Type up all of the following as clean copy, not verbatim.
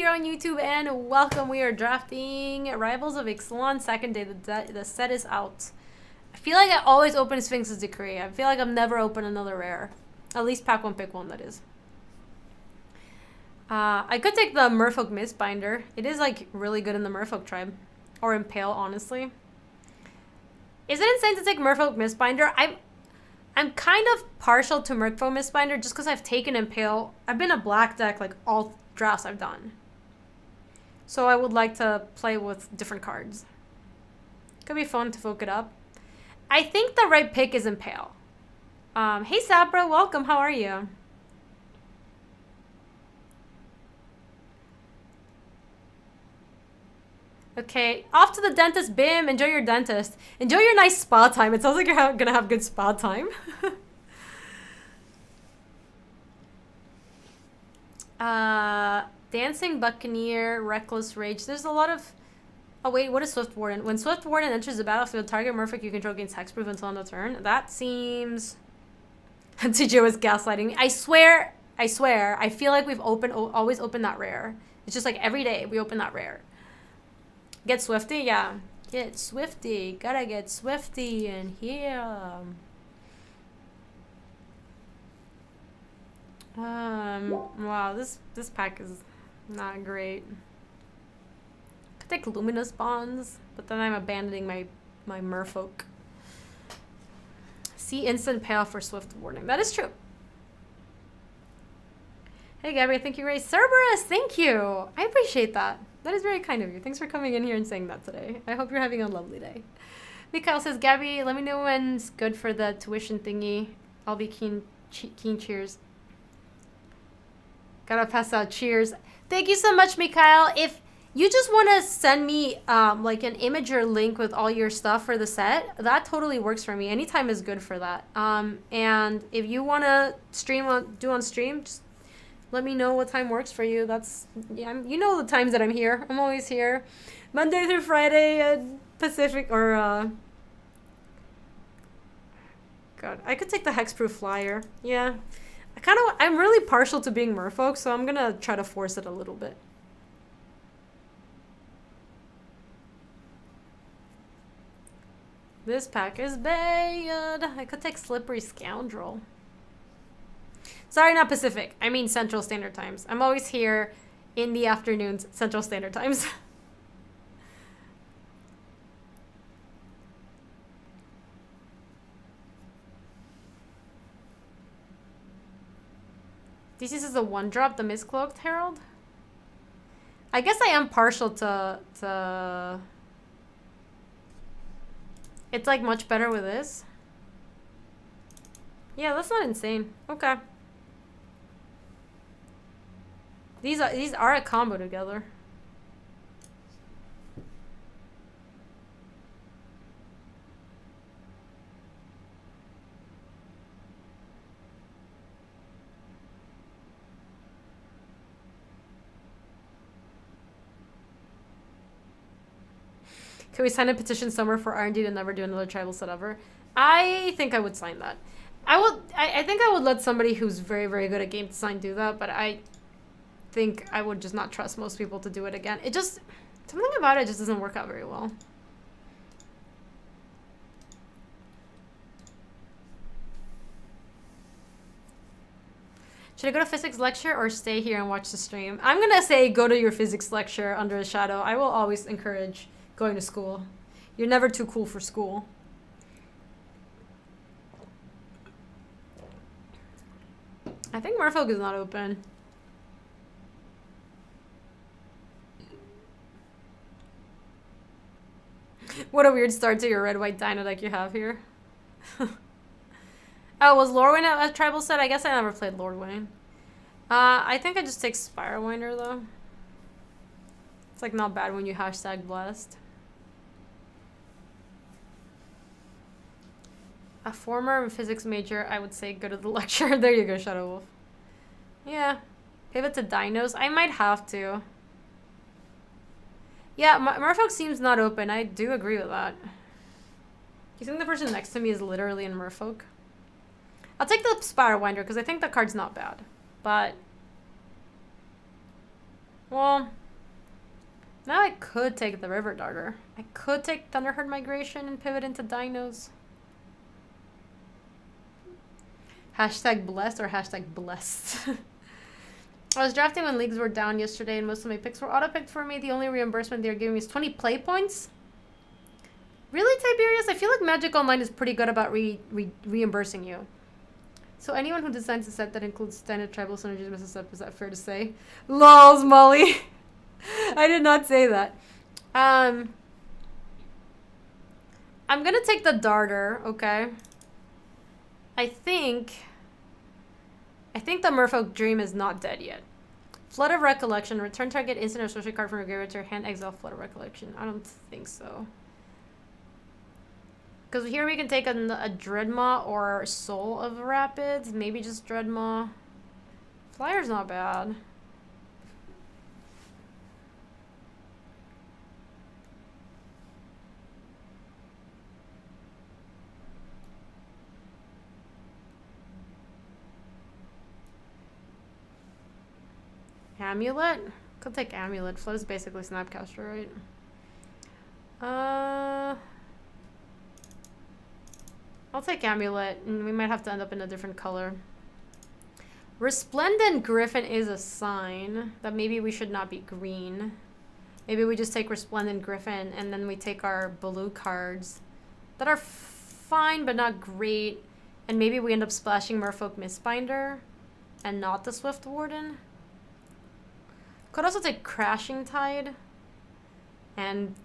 here on YouTube and welcome. We are drafting Rivals of Ixalan, second day. The set is out. I feel like I always open Sphinx's Decree. I feel like I've never opened another rare. At least pack one, pick one, that is. I could take the merfolk Mistbinder. It is like really good in the merfolk tribe. Or Impale, honestly. Is it insane to take merfolk Mistbinder? I'm kind of partial to merfolk Mistbinder just because I've taken Impale. I've been a black deck like all drafts I've done. So I would like to play with different cards. Could be fun to folk it up. I think the right pick is Impale. Hey Sabra, welcome. How are you? Okay, off to the dentist. Bim, enjoy your dentist. Enjoy your nice spa time. It sounds like you're gonna have good spa time. Dancing Buccaneer, Reckless Rage. There's a lot of... Oh wait, what is Swift Warden? When Swift Warden enters the battlefield, target merfolk you control gains hexproof until end of turn. That seems... TJ was gaslighting me. I swear, I feel like we've always opened that rare. It's just like every day we open that rare. Get Swifty? Yeah. Get Swifty. Gotta get Swifty in here. Wow, this pack is not great. Could take Luminous Bonds, but then I'm abandoning my merfolk. See instant payoff for Swift Warning. That is true. Hey Gaby, thank you, Ray. Cerberus, thank you. I appreciate that. That is very kind of you. Thanks for coming in here and saying that today. I hope you're having a lovely day. Mikhail says, Gaby, let me know when's good for the tuition thingy. I'll be keen cheers. Gotta pass out cheers. Thank you so much, Mikhail. If you just want to send me like an image or link with all your stuff for the set, that totally works for me. Anytime is good for that. And if you want to do on stream, just let me know what time works for you. That's, yeah, you know the times that I'm here. I'm always here. Monday through Friday at Pacific, or, God, I could take the Hexproof Flyer. Yeah. I'm really partial to being merfolk, so I'm gonna try to force it a little bit. This pack is bad. I could take Slippery Scoundrel. Sorry, not Pacific. I mean Central Standard Times. I'm always here in the afternoons, Central Standard Times. This is a one-drop, the Mistcloaked Herald. I guess I am partial to... It's like much better with this. Yeah, that's not insane. Okay. These are a combo together. Can we sign a petition somewhere for R&D to never do another tribal set ever? I think I would sign that. I think I would let somebody who's very, very good at game design do that, but I think I would just not trust most people to do it again. It just, something about it just doesn't work out very well. Should I go to physics lecture or stay here and watch the stream? I'm gonna say go to your physics lecture under a shadow. I will always encourage going to school. You're never too cool for school. I think merfolk is not open. What a weird start to your red-white dino deck you have here. Oh, was Lordwayne a tribal set? I guess I never played Lordwayne. I think I just take Spirewinder though. It's like not bad when you hashtag blessed. A former physics major, I would say go to the lecture. There you go, Shadow Wolf. Yeah. Pivot to dinos. I might have to. Yeah, merfolk seems not open. I do agree with that. Do you think the person next to me is literally in merfolk? I'll take the Spirewinder because I think the card's not bad. But Well, now I could take the River Darter. I could take Thunderherd Migration and pivot into Dinos. Hashtag blessed or hashtag blessed. I was drafting when leagues were down yesterday and most of my picks were auto-picked for me. The only reimbursement they're giving me is 20 play points. Really, Tiberius? I feel like Magic Online is pretty good about reimbursing you. So anyone who designs a set that includes standard tribal synergies messes up. Is that fair to say? Lols, Molly. I did not say that. I'm going to take the Darter, okay? I think the Merfolk Dream is not dead yet. Flood of Recollection. Return target instant or social card from your graveyard to your hand. Exile Flood of Recollection. I don't think so. Because here we can take a Dreadmaw or Soul of Rapids. Maybe just Dreadmaw. Flyer's not bad. Amulet? Could take Amulet. Flood is basically Snapcaster, right? I'll take Amulet, and we might have to end up in a different color. Resplendent Griffin is a sign that maybe we should not be green. Maybe we just take Resplendent Griffin, and then we take our blue cards that are fine but not great. And maybe we end up splashing Merfolk Mistbinder and not the Swift Warden. Could also take Crashing Tide and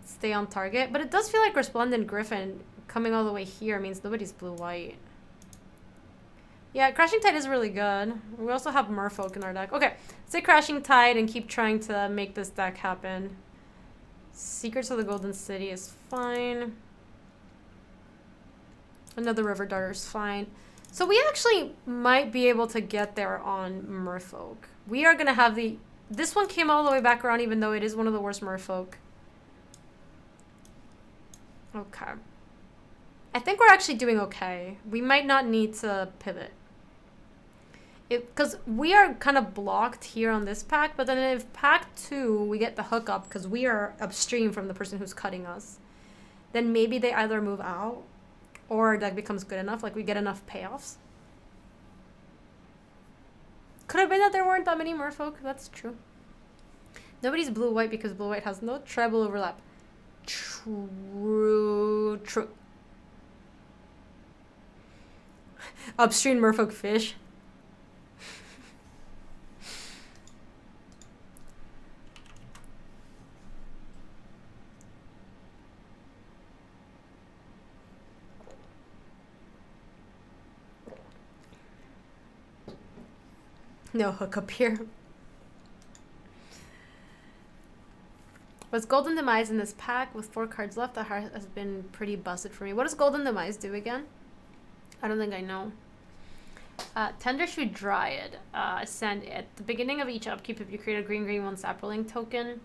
stay on target. But it does feel like Resplendent Griffin coming all the way here means nobody's blue-white. Yeah, Crashing Tide is really good. We also have Merfolk in our deck. Okay, let's take Crashing Tide and keep trying to make this deck happen. Secrets of the Golden City is fine. Another River Darter is fine. So we actually might be able to get there on Merfolk. We are going to have the... This one came all the way back around even though it is one of the worst Merfolk. Okay. I think we're actually doing okay. We might not need to pivot. Because we are kind of blocked here on this pack, but then if pack 2 we get the hookup because we are upstream from the person who's cutting us, then maybe they either move out or our deck becomes good enough, like we get enough payoffs. Could have been that there weren't that many Merfolk. That's true. Nobody's blue-white because blue-white has no tribal overlap. True. True. Upstream Merfolk fish. No hookup here. Was Golden Demise in this pack with 4 cards left? The heart has been pretty busted for me. What does Golden Demise do again? I don't think I know. Tendershoe Dryad. Send at the beginning of each upkeep if you create a green 1 Saproling token.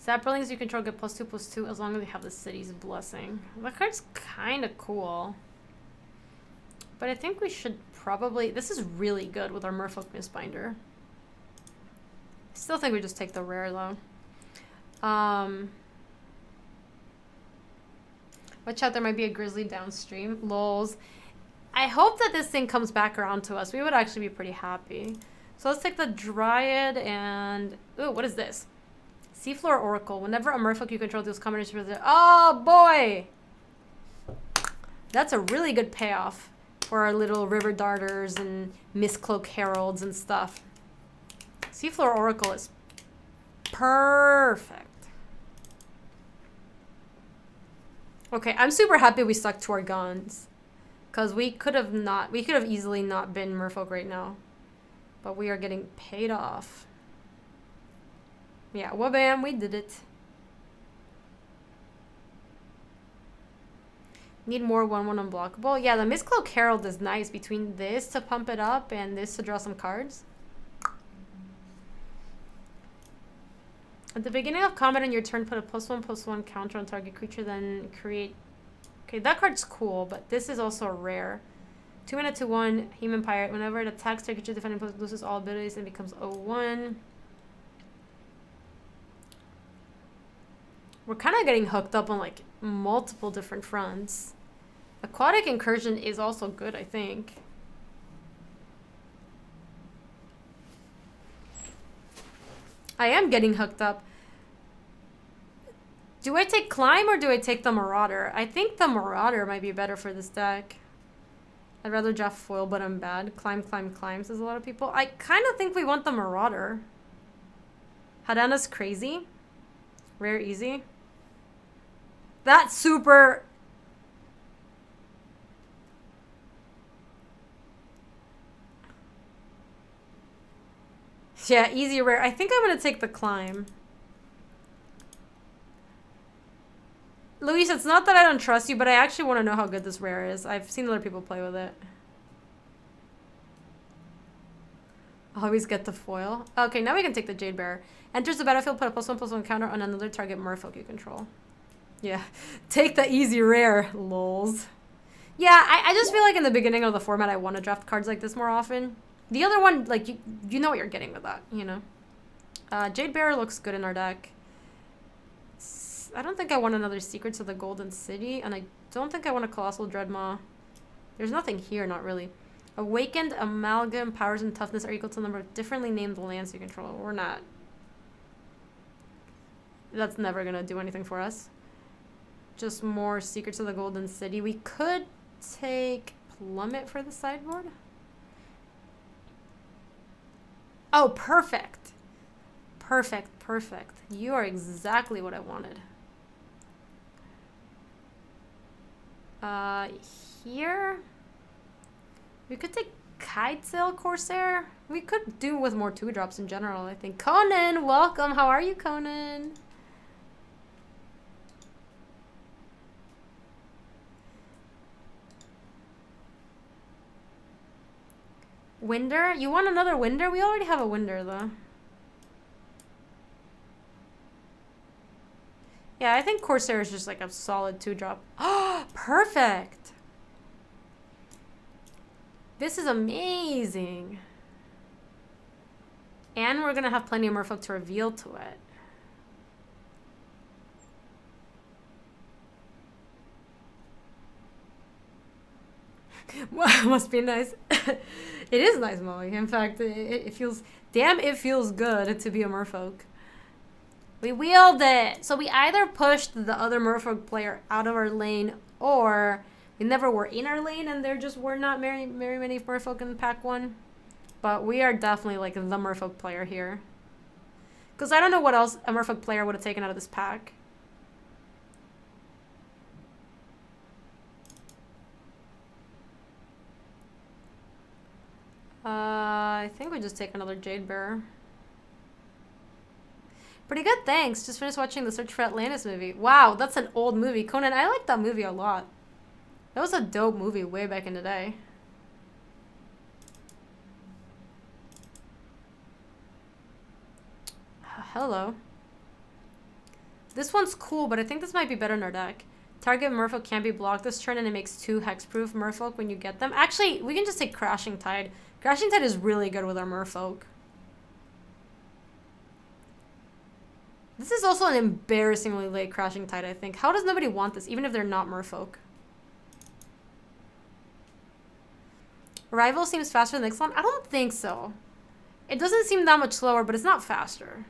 Saprolings you control get +2/+2 as long as they have the city's blessing. That card's kind of cool. But I think we should probably... This is really good with our Merfolk Mistbinder. I still think we just take the rare though. Watch out, there might be a grizzly downstream. Lols. I hope that this thing comes back around to us. We would actually be pretty happy. So let's take the Dryad and... Ooh, what is this? Seafloor Oracle. Whenever a Merfolk you control deals combination with it... Oh, boy! That's a really good payoff for our little River Darters and Mistcloak Heralds and stuff. Seafloor Oracle is perfect. Okay, I'm super happy we stuck to our guns. Because we could have easily not been Merfolk right now. But we are getting paid off. Yeah, wabam, we did it. Need more 1/1 unblockable. Yeah, the Mistcloak Herald is nice between this to pump it up and this to draw some cards. At the beginning of combat on your turn, put a +1/+1 counter on target creature, then create... Okay, that card's cool, but this is also rare. 2 mana 2/1, Human Pirate. Whenever it attacks, target creature defending opponent loses all abilities and becomes 0/1. We're kind of getting hooked up on like multiple different fronts. Aquatic Incursion is also good, I think. I am getting hooked up. Do I take Climb or do I take the Marauder? I think the Marauder might be better for this deck. I'd rather draft foil, but I'm bad. Climb, says a lot of people. I kind of think we want the Marauder. Hadana's crazy. Rare easy. That's super... Yeah, easy rare. I think I'm going to take the Climb. Luis, it's not that I don't trust you, but I actually want to know how good this rare is. I've seen other people play with it. Always get the foil. Okay, now we can take the Jade Bearer. Enters the battlefield, put a +1/+1 counter on another target merfolk you control. Yeah. Take the easy rare, lols. Yeah, I just feel like in the beginning of the format, I want to draft cards like this more often. The other one, like, you know what you're getting with that, you know? Jade Bearer looks good in our deck. I don't think I want another Secrets of the Golden City, and I don't think I want a Colossal Dreadmaw. There's nothing here, not really. Awakened Amalgam, powers and toughness are equal to the number of differently named lands you control. We're not. That's never going to do anything for us. Just more Secrets of the Golden City. We could take Plummet for the sideboard. Oh, perfect. Perfect, perfect. You are exactly what I wanted. Here... We could take Kitesail Corsair. We could do with more 2-drops in general, I think. Conan, welcome. How are you, Conan? Winder? You want another Winder? We already have a Winder, though. Yeah, I think Corsair is just like a solid 2-drop. Oh, perfect! This is amazing. And we're going to have plenty of merfolk to reveal to it. Wow, must be nice. It is nice, Molly. In fact, it feels... Damn, it feels good to be a merfolk. We wheeled it. So we either pushed the other merfolk player out of our lane, or we never were in our lane and there just were not very many merfolk in pack 1. But we are definitely like the merfolk player here. Because I don't know what else a merfolk player would have taken out of this pack. I think we just take another Jade Bearer. Pretty good, thanks. Just finished watching the Search for Atlantis movie. Wow, that's an old movie. Conan, I like that movie a lot. That was a dope movie way back in the day. Hello. This one's cool, but I think this might be better in our deck. Target merfolk can't be blocked this turn, and it makes 2 hexproof merfolk when you get them. Actually, we can just take Crashing Tide. Crashing Tide is really good with our merfolk. This is also an embarrassingly late Crashing Tide, I think. How does nobody want this, even if they're not merfolk? Rival seems faster than Ixalan? I don't think so. It doesn't seem that much slower, but it's not faster.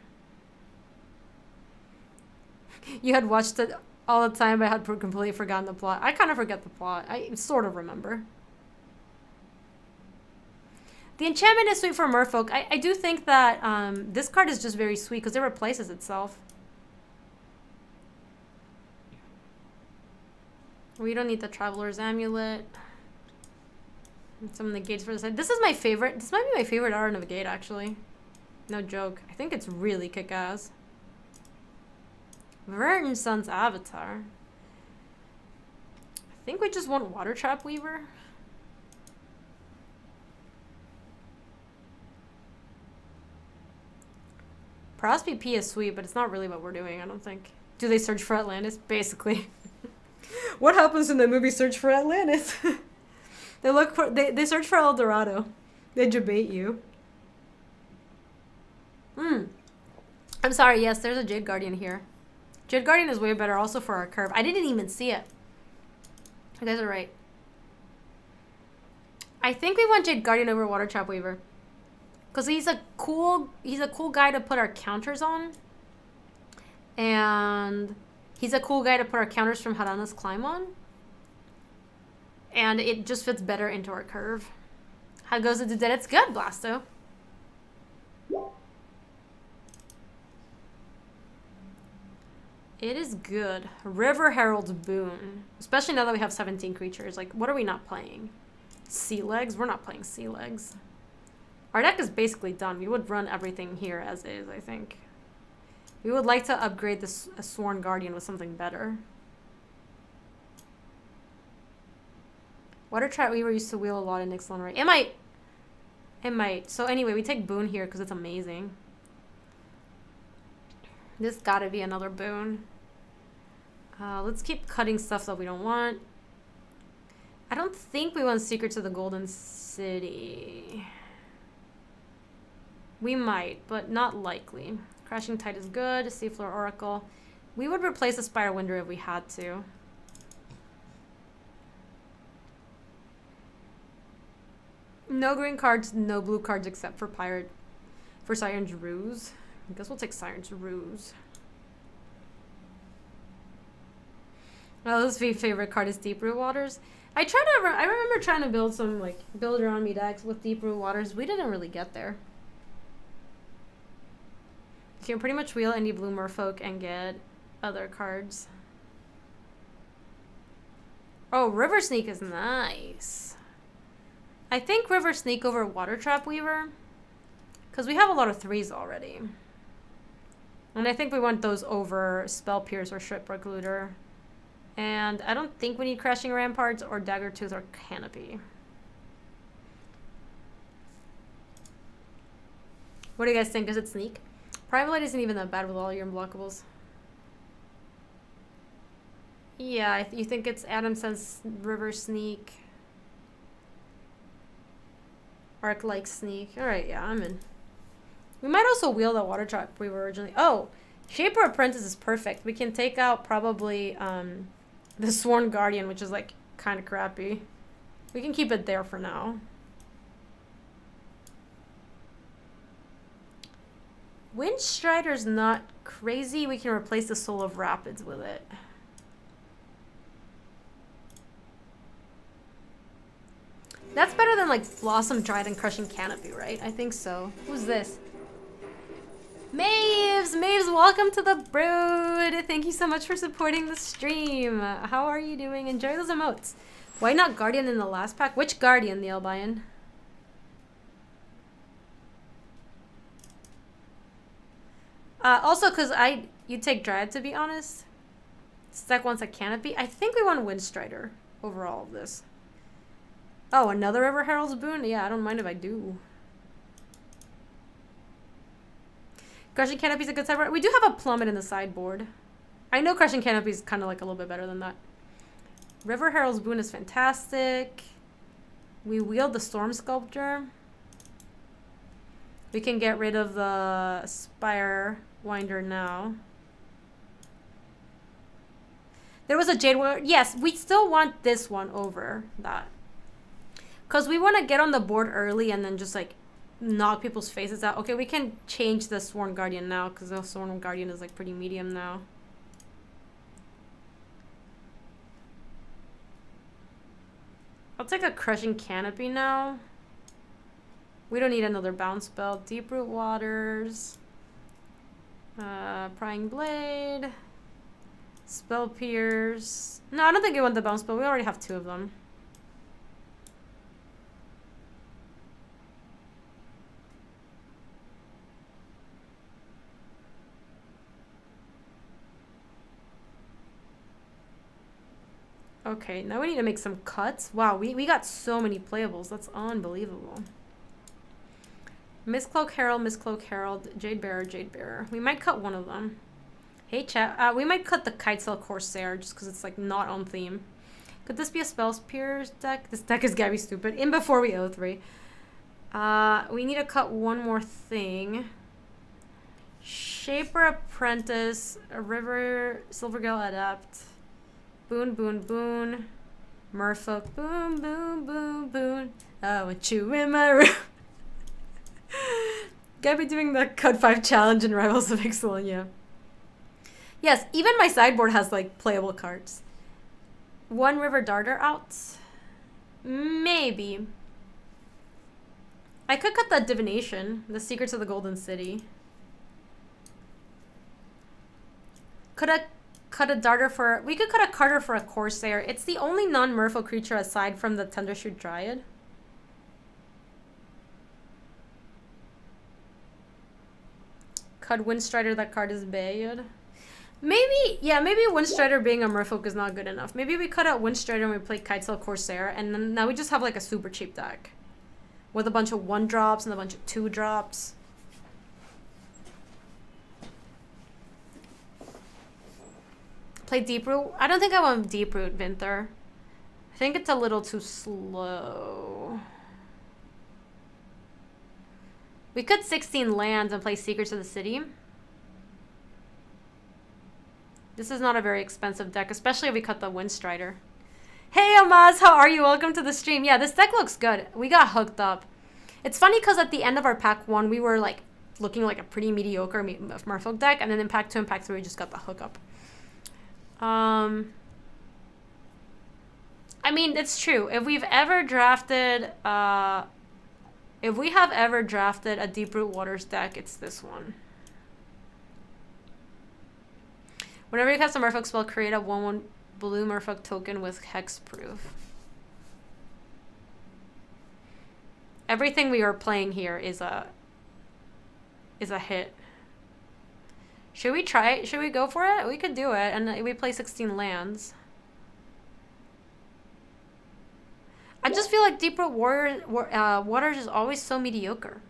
You had watched it all the time, but I had completely forgotten the plot. I kind of forget the plot. I sort of remember. The enchantment is sweet for merfolk. I do think that this card is just very sweet because it replaces itself. We don't need the Traveler's Amulet. And some of the gates for the side. This is my favorite. This might be my favorite art of the gate, actually. No joke. I think it's really kick-ass. Verdant Sun's Avatar. I think we just want Water Trap Weaver. Prosby P is sweet, but it's not really what we're doing, I don't think. Do they search for Atlantis? Basically. What happens in the movie Search for Atlantis? They search for El Dorado. They debate you. I'm sorry, yes, there's a Jade Guardian here. Jade Guardian is way better also for our curve. I didn't even see it. You guys are right. I think we want Jade Guardian over Water Trap Weaver. Because he's a cool guy to put our counters on. And he's a cool guy to put our counters from Harana's Climb on. And it just fits better into our curve. How goes it to dead? It's good, Blasto. It is good. River Herald's Boon. Especially now that we have 17 creatures. Like, what are we not playing? Sea Legs? We're not playing Sea Legs. Our deck is basically done. We would run everything here as is, I think. We would like to upgrade this Sworn Guardian with something better. Water Trap Weaver used to wheel a lot in Ixalan, right? It might. It might. So anyway, we take Boon here because it's amazing. This gotta be another Boon. Let's keep cutting stuff that we don't want. I don't think we want Secrets of the Golden City. We might, but not likely. Crashing Tide is good. Seafloor Oracle. We would replace the Spire Winder if we had to. No green cards, no blue cards except for Pirate. For Siren's Ruse. I guess we'll take Siren's Ruse. Oh, this favorite card is Deep Root Waters. I remember trying to build some like builder on me decks with Deep Root Waters. We didn't really get there. You can pretty much wheel any blue merfolk and get other cards. Oh, River Sneak is nice. I think River Sneak over Water Trap Weaver. Because we have a lot of 3s already. And I think we want those over Spell Pierce or Shipwreck Looter. And I don't think we need Crashing Ramparts or Daggertooth or Canopy. What do you guys think? Is it Sneak? Primal Light isn't even that bad with all your unblockables. Yeah, you think it's Adam says River Sneak. Arc like Sneak. Alright, yeah, I'm in. We might also wheel that Water Trap we were originally. Oh, Shaper Apprentice is perfect. We can take out probably the Sworn Guardian, which is like kind of crappy. We can keep it there for now. Windstrider's not crazy. We can replace the Soul of Rapids with it. That's better than like Blossom Dried and Crushing Canopy, right? I think so. Who's this? Maves! Maves, welcome to the Brood! Thank you so much for supporting the stream. How are you doing? Enjoy those emotes. Why not Guardian in the last pack? Which Guardian, the Albion? Also, because you take Dryad, to be honest. Stack wants a Canopy. I think we want Windstrider over all of this. Oh, another River Herald's Boon? Yeah, I don't mind if I do. Crushing Canopy's a good sideboard. We do have a Plummet in the sideboard. I know Crushing Canopy's kind of like a little bit better than that. River Herald's Boon is fantastic. We wield the Storm Sculptor. We can get rid of the Spire Winder now. There was a Jade Warrior. Yes, we still want this one over that. Because we want to get on the board early and then just like knock people's faces out. Okay, we can change the Sworn Guardian now because the Sworn Guardian is like pretty medium now. I'll take a Crushing Canopy now. We don't need another bounce spell. Deep Root Waters. Prying Blade. Spell Pierce. No, I don't think I want the bounce spell. We already have 2 of them. Okay, now we need to make some cuts. Wow, we got so many playables. That's unbelievable. Mistcloak Herald, Jade Bearer. We might cut one of them. Hey, chat. We might cut the Kitesail Corsair just because it's like not on theme. Could this be a Spell Pierce deck? This deck is Gaby stupid. In before we O3. We need to cut one more thing. Shaper Apprentice, a River, Silvergale Adept, Boon, Boon, Boon, Merfolk, Boom, Boom, Boom, Boon. I want you in my room. Gaby doing the Code 5 challenge in Rivals of Ixalan, yeah. Yes, even my sideboard has like playable cards. One River Darter out? Maybe. I could cut that Divination, the Secrets of the Golden City. Could I cut a Darter for... We could cut a Carter for a Corsair. It's the only non-Merfolk creature aside from the Tendershoot Dryad. Cut Windstrider, that card is bad. Maybe, yeah, maybe Windstrider being a Merfolk is not good enough. Maybe we cut out Windstrider and we play Kitesail Corsair, and then now we just have like a super cheap deck. With a bunch of 1-drops and a bunch of 2-drops. Play Deeproot? I don't think I want Deeproot, Vinther. I think it's a little too slow. We could 16 lands and play Secrets of the City. This is not a very expensive deck, especially if we cut the Windstrider. Hey Amaz, how are you? Welcome to the stream. Yeah, this deck looks good. We got hooked up. It's funny because at the end of our pack 1, we were like looking like a pretty mediocre Merfolk deck, and then in pack 2 and pack 3, we just got the hookup. I mean, it's true. If we've ever drafted, if we have ever drafted a Deeproot Waters deck, it's this one. Whenever you cast a Merfolk spell, create a 1/1 blue Merfolk token with hexproof. Everything we are playing here is a hit. Should we try it? Should we go for it? We could do it, and we play 16 lands. I just feel like Deeproot Waters is always so mediocre.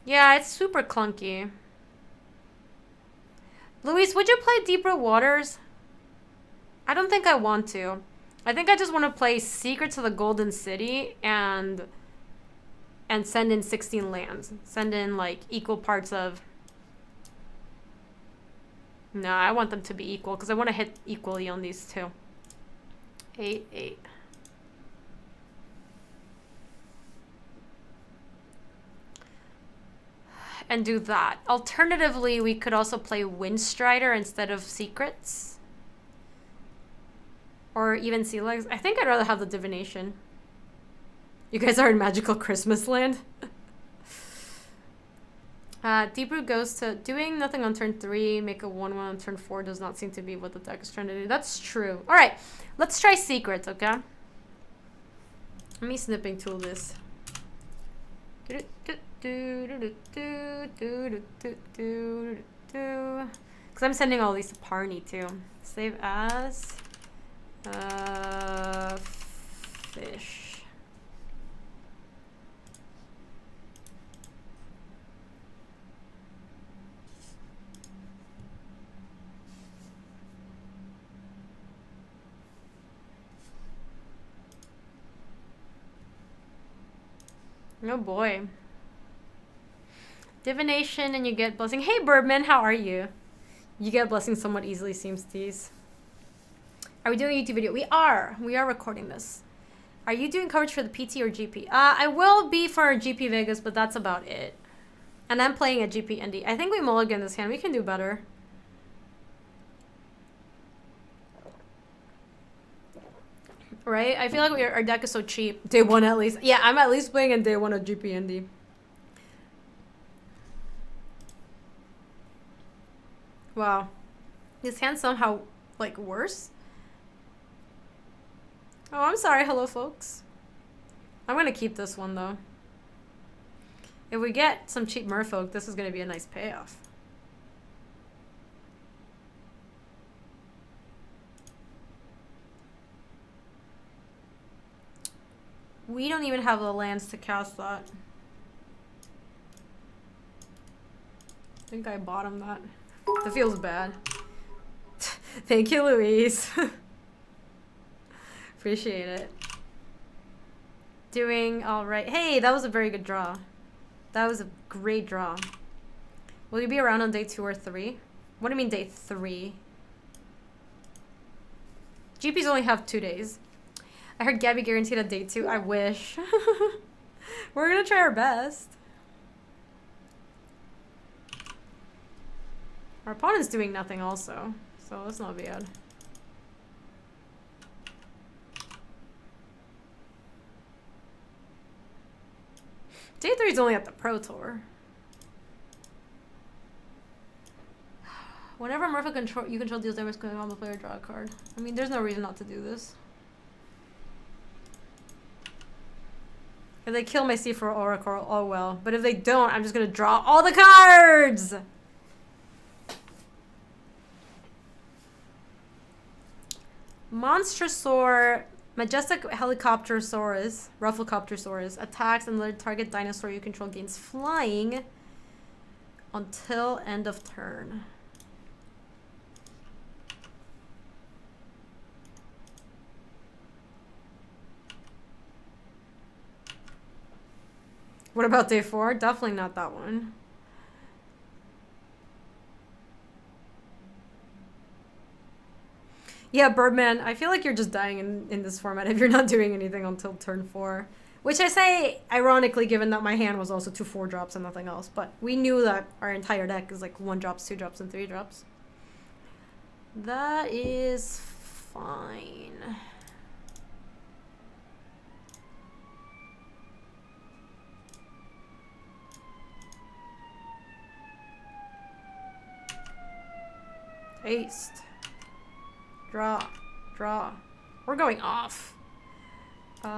Yeah, it's super clunky. Luis, would you play Deeproot Waters? I don't think I want to. I think I just want to play Secrets of the Golden City and send in 16 lands. Send in like equal parts of... No, I want them to be equal because I want to hit equally on these two. 8, 8. And do that. Alternatively, we could also play Windstrider instead of Secrets. Or even Sea Legs. I think I'd rather have the Divination. You guys are in Magical Christmas Land? Deeproot goes to doing nothing on turn 3, make a 1/1 on turn 4 does not seem to be what the deck is trying to do. That's true. Alright, let's try Secrets, okay? Let me snipping tool this. Because I'm sending all these to Parney too. Save as fish. Oh boy. Divination and you get blessing. Hey Birdman, how are you? You get blessing somewhat easily, seems tease. Are we doing a YouTube video? We are. We are recording this. Are you doing coverage for the PT or GP? I will be for GP Vegas, but that's about it. And I'm playing at GP Indy. I think we mulligan this hand. We can do better. Right? I feel like our deck is so cheap. Day 1 at least. Yeah, I'm at least playing in day 1 at GP Indy. Wow. This hand's somehow, like, worse? Oh, I'm sorry. Hello, folks. I'm gonna keep this one, though. If we get some cheap merfolk, this is gonna be a nice payoff. We don't even have the lands to cast that. I think I bottomed that. That feels bad. Thank you, Louise. Appreciate it. Doing all right. Hey, that was a very good draw. That was a great draw. Will you be around on day 2 or 3? What do you mean day 3? GPs only have 2 days. I heard Gaby guaranteed a day 2. I wish. We're gonna try our best. Our opponent's doing nothing also, so that's not bad. Day 3 is only at the Pro Tour. Whenever merfolk you control deals damage going on the player, draw a card. I mean, there's no reason not to do this. If they kill my C4 Oracle, oh well. But if they don't, I'm just gonna draw all the cards! Monstrosaur, Majestic Helicopterosaurus, Rufflecopterosaurus, attacks and the target dinosaur you control gains flying until end of turn. What about day 4? Definitely not that one. Yeah, Birdman, I feel like you're just dying in this format if you're not doing anything until turn 4. Which I say, ironically, given that my hand was also 2 4-drops and nothing else. But we knew that our entire deck is like 1-drops, 2-drops, and 3-drops. That is fine. Haste. Draw. Draw. We're going off. Hold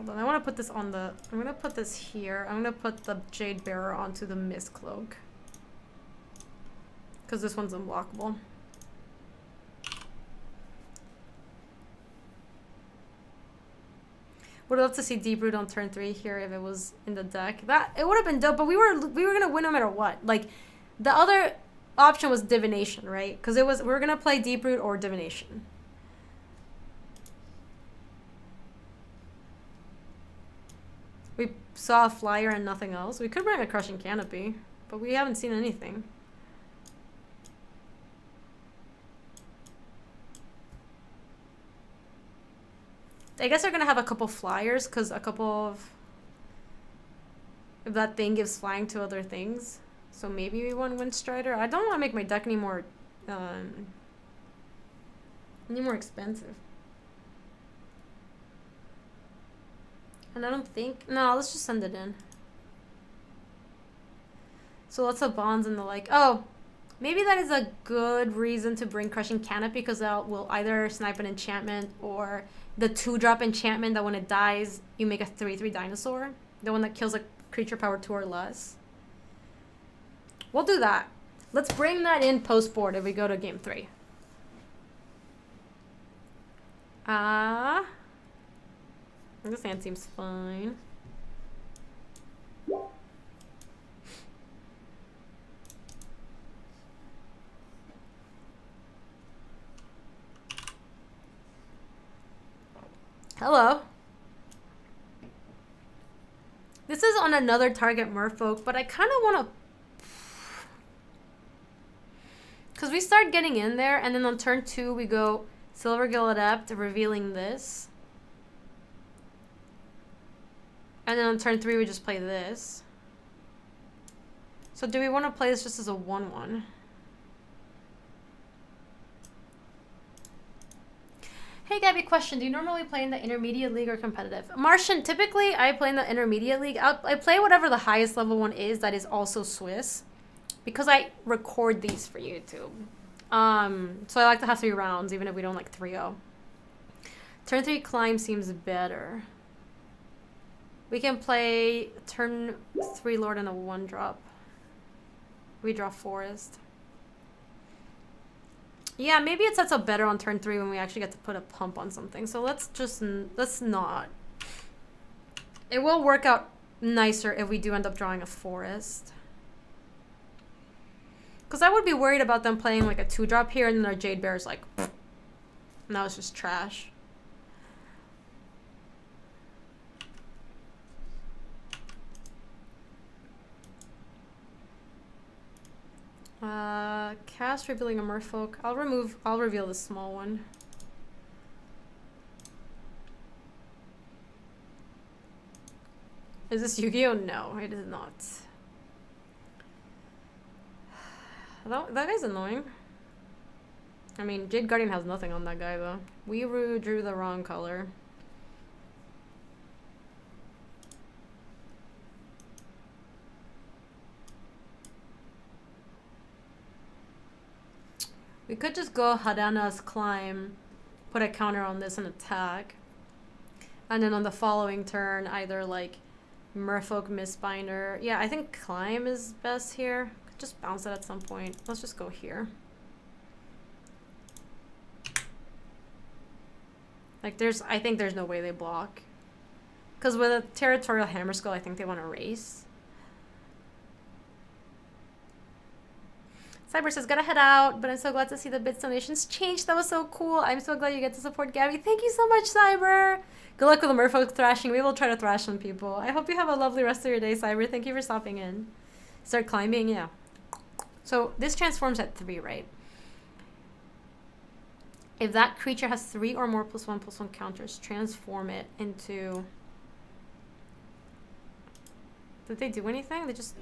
on, I want to put this on the... I'm going to put this here. I'm going to put the Jade Bearer onto the Mist Cloak. Because this one's unblockable. Would love to see Deep Root on turn 3 here if it was in the deck. It would have been dope, but we were going to win no matter what. Like, the other option was Divination, right? Because we were gonna play Deep Root or Divination. We saw a flyer and nothing else. We could bring a Crushing Canopy, but we haven't seen anything. I guess they're gonna have a couple flyers because a couple of... If that thing gives flying to other things. So maybe we want Windstrider. I don't want to make my deck any more expensive. And I don't think... No, let's just send it in. So lots of bonds and the like. Oh, maybe that is a good reason to bring Crushing Canopy because that will either snipe an enchantment or the 2-drop enchantment that when it dies, you make a 3/3 dinosaur. The one that kills a creature power 2 or less. We'll do that. Let's bring that in post-board if we go to game 3. This hand seems fine. Hello. This is on another target merfolk, but I kind of want to... Because we start getting in there, and then on turn 2, we go Silvergill Adept, revealing this. And then on turn 3, we just play this. So do we want to play this just as a 1/1? Hey Gabby, question. Do you normally play in the intermediate league or competitive? Martian, typically I play in the intermediate league. I play whatever the highest level one is that is also Swiss. Because I record these for YouTube. So I like to have 3 rounds, even if we don't like 3-0. Turn 3 Climb seems better. We can play turn 3 Lord and a 1-drop. We draw Forest. Yeah, maybe it sets up better on turn 3 when we actually get to put a pump on something. So let's not. It will work out nicer if we do end up drawing a Forest. Because I would be worried about them playing like a 2-drop here and then our Jade Bear's like, pfft. Now it's just trash. Cast revealing a merfolk. I'll reveal the small one. Is this Yu-Gi-Oh? No, it is not. That guy's annoying. I mean, Jade Guardian has nothing on that guy though. We drew the wrong color. We could just go Hadana's Climb, put a counter on this and attack. And then on the following turn, either like Merfolk Mistbinder. Yeah, I think Climb is best here. Could just bounce it at some point. Let's just go here. Like I think there's no way they block. Because with a Territorial Hammerskull, I think they want to race. Cyber says, gotta head out, but I'm so glad to see the bits donations change. That was so cool. I'm so glad you get to support Gaby. Thank you so much, Cyber. Good luck with the merfolk thrashing. We will try to thrash some people. I hope you have a lovely rest of your day, Cyber. Thank you for stopping in. Start climbing, yeah. So this transforms at 3, right? If that creature has 3 or more +1/+1 counters, transform it into... Did they do anything? They just...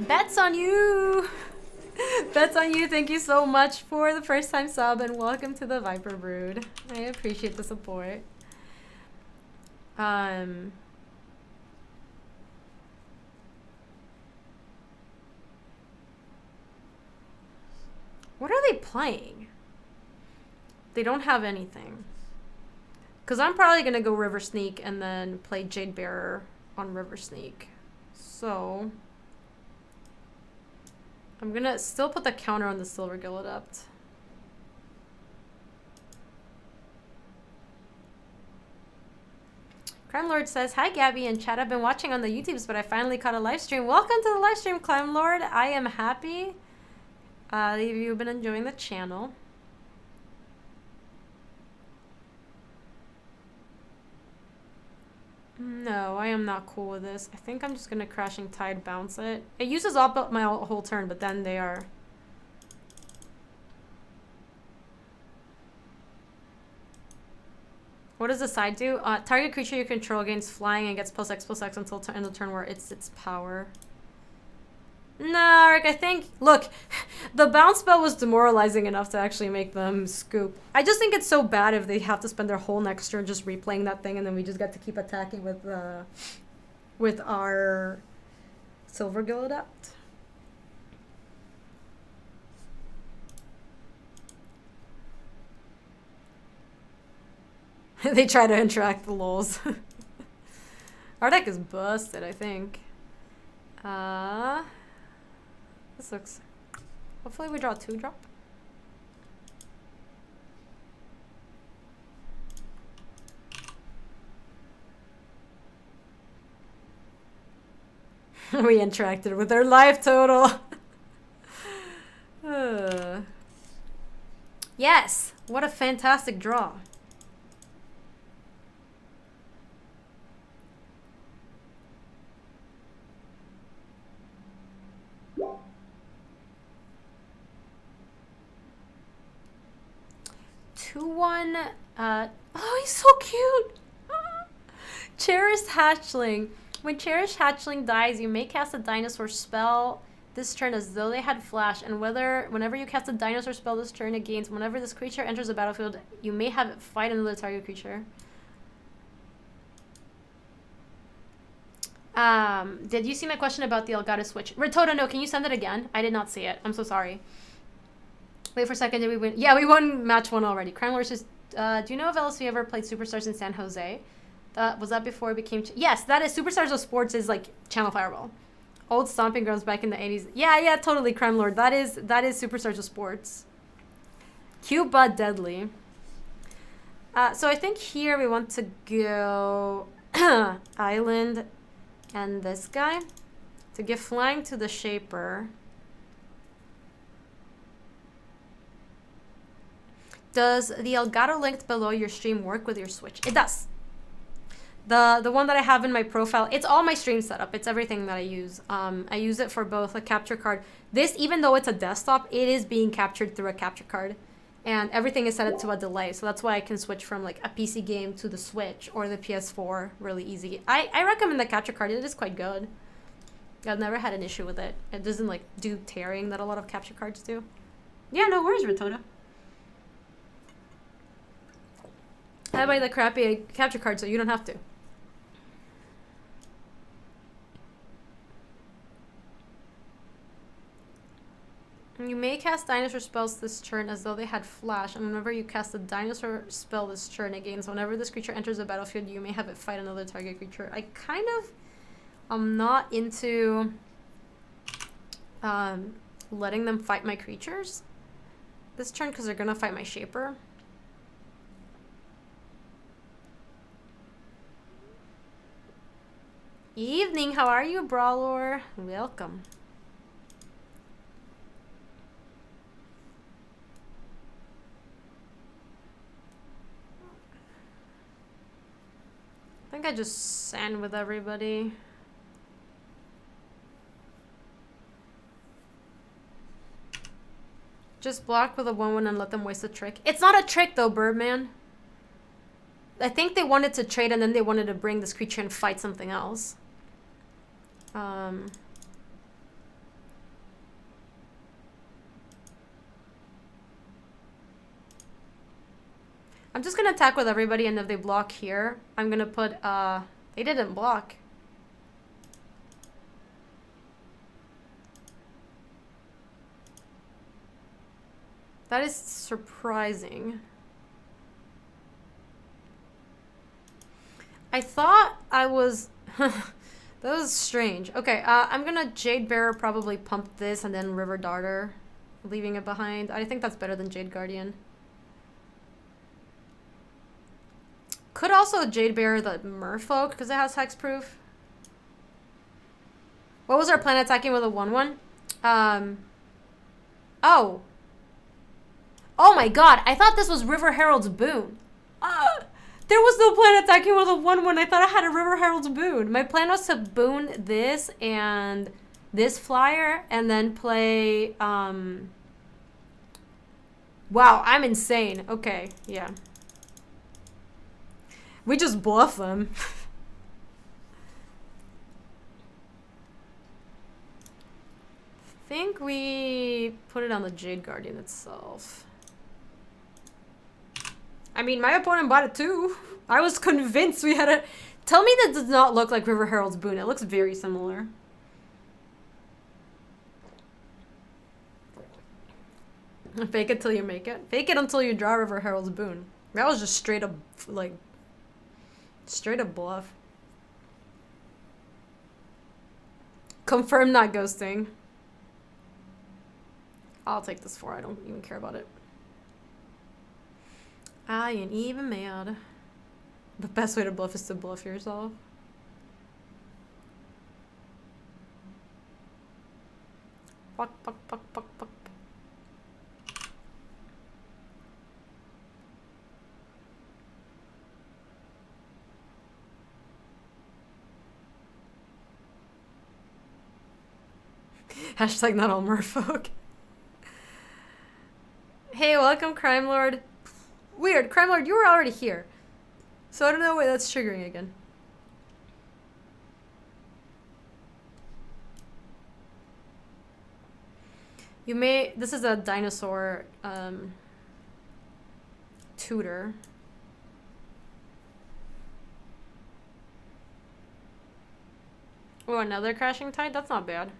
Bets on you! Bets on you. Thank you so much for the first time sub and welcome to the Viper Brood. I appreciate the support. What are they playing? They don't have anything. Because I'm probably going to go River Sneak and then play Jade Bearer on River Sneak. So... I'm gonna still put the counter on the Silver Gill Adept. Crime Lord says, hi Gabby and chat. I've been watching on the YouTubes, but I finally caught a live stream. Welcome to the live stream, Crime Lord. I am happy that you've been enjoying the channel. No, I am not cool with this. I think I'm just gonna Crashing Tide bounce it. It uses up my whole turn, but then they are... What does the side do? Target creature you control gains flying and gets +X/+X until end of turn where it's its power. No, Rick, I think... Look, the bounce spell was demoralizing enough to actually make them scoop. I just think it's so bad if they have to spend their whole next turn just replaying that thing and then we just get to keep attacking with our Silver Gill Adept. They try to interact the lols. Our deck is busted, I think. This looks... Hopefully we draw 2-drop. We interacted with their life total. Yes! What a fantastic draw. Oh, he's so cute. Cherished Hatchling. When Cherished Hatchling dies, you may cast a dinosaur spell this turn as though they had flash, and whenever you cast a dinosaur spell this turn, it gains whenever this creature enters the battlefield, you may have it fight another target creature. Did you see my question about the Elgato switch? Ritoda, no, can you send it again? I did not see it. I'm so sorry. Wait for a second, did we win? Yeah, we won match 1 already. Crime Lord says, do you know if LSV ever played Superstars in San Jose? Was that before it became... Yes, that is... Superstars of Sports is like Channel Fireball. Old stomping grounds back in the 80s. Yeah, totally, Crime Lord. That is Superstars of Sports. Cute but deadly. So I think here we want to go... Island and this guy. To give flying to the Shaper. Does the Elgato linked below your stream work with your Switch? It does. The one that I have in my profile, it's all my stream setup. It's everything that I use. I use it for both a capture card. This, even though it's a desktop, it is being captured through a capture card. And everything is set to a delay. So that's why I can switch from like a PC game to the Switch or the PS4 really easy. I recommend the capture card. It is quite good. I've never had an issue with it. It doesn't like do tearing that a lot of capture cards do. Yeah, no worries, Rotota. I buy the crappy capture card so you don't have to. You may cast dinosaur spells this turn as though they had flash, and whenever you cast a dinosaur spell this turn again, so whenever this creature enters the battlefield, you may have it fight another target creature. I kind of am not into letting them fight my creatures this turn because they're gonna fight my shaper. Evening, how are you, Brawler? Welcome. I think I just sand with everybody. Just block with a 1/1 and let them waste a trick. It's not a trick though, Birdman. I think they wanted to trade and then they wanted to bring this creature and fight something else. I'm just gonna attack with everybody, and if they block here, I'm gonna put, they didn't block. That is surprising. I thought I was, that was strange. Okay, I'm gonna Jade Bearer probably pump this and then River Darter, leaving it behind. I think that's better than Jade Guardian. Could also Jade Bearer the Merfolk because it has hexproof. What was our plan attacking with a 1/1? Oh. Oh my god, I thought this was River Herald's Boon. There was no plan attacking with a 1/1. I thought I had a River Herald's Boon. My plan was to boon this and this flyer and then play, wow, I'm insane. Okay, yeah. We just bluff them. I think we put it on the Jade Guardian itself. I mean, my opponent bought it too. I was convinced we had a... Tell me that does not look like River Herald's Boon. It looks very similar. Fake it till you make it. Fake it until you draw River Herald's Boon. That was just straight up, like... Straight up bluff. Confirm not ghosting. I'll take this 4. I don't even care about it. I ain't even mad. The best way to bluff is to bluff yourself. Fuck, fuck, fuck, fuck, fuck. Hashtag not all merfolk. Hey, welcome, Crime Lord. Weird, Crime Lord, you were already here. So I don't know why that's triggering again. You may... This is a dinosaur tutor. Oh, another Crashing Tide? That's not bad.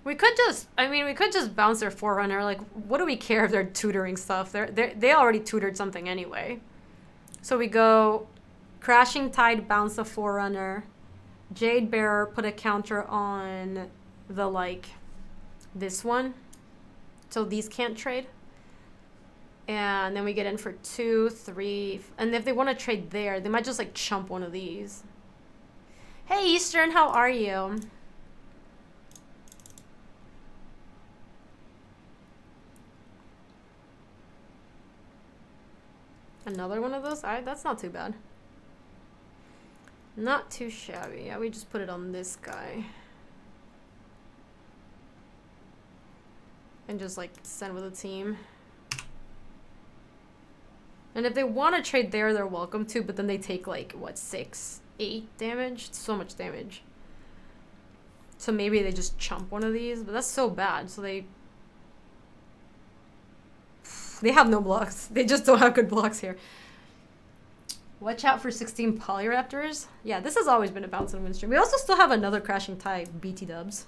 We could just, I mean, we could just bounce their Forerunner. Like, what do we care if they're tutoring stuff? They already tutored something anyway. So we go Crashing Tide, bounce the Forerunner. Jade Bearer, put a counter on the, like, this one. So these can't trade. And then we get in for 2, 3. And if they want to trade there, they might just, like, chump one of these. Hey, Eastern, how are you? Another one of those? That's not too bad. Not too shabby. Yeah, we just put it on this guy. And just like send with a team. And if they want to trade there, they're welcome to, but then they take like, what, 6, 8 damage? It's so much damage. So maybe they just chump one of these, but that's so bad. So they have no blocks. They just don't have good blocks here. Watch out for 16 Polyraptors. Yeah, this has always been a bounce and win stream. We also still have another Crashing Tide BT dubs.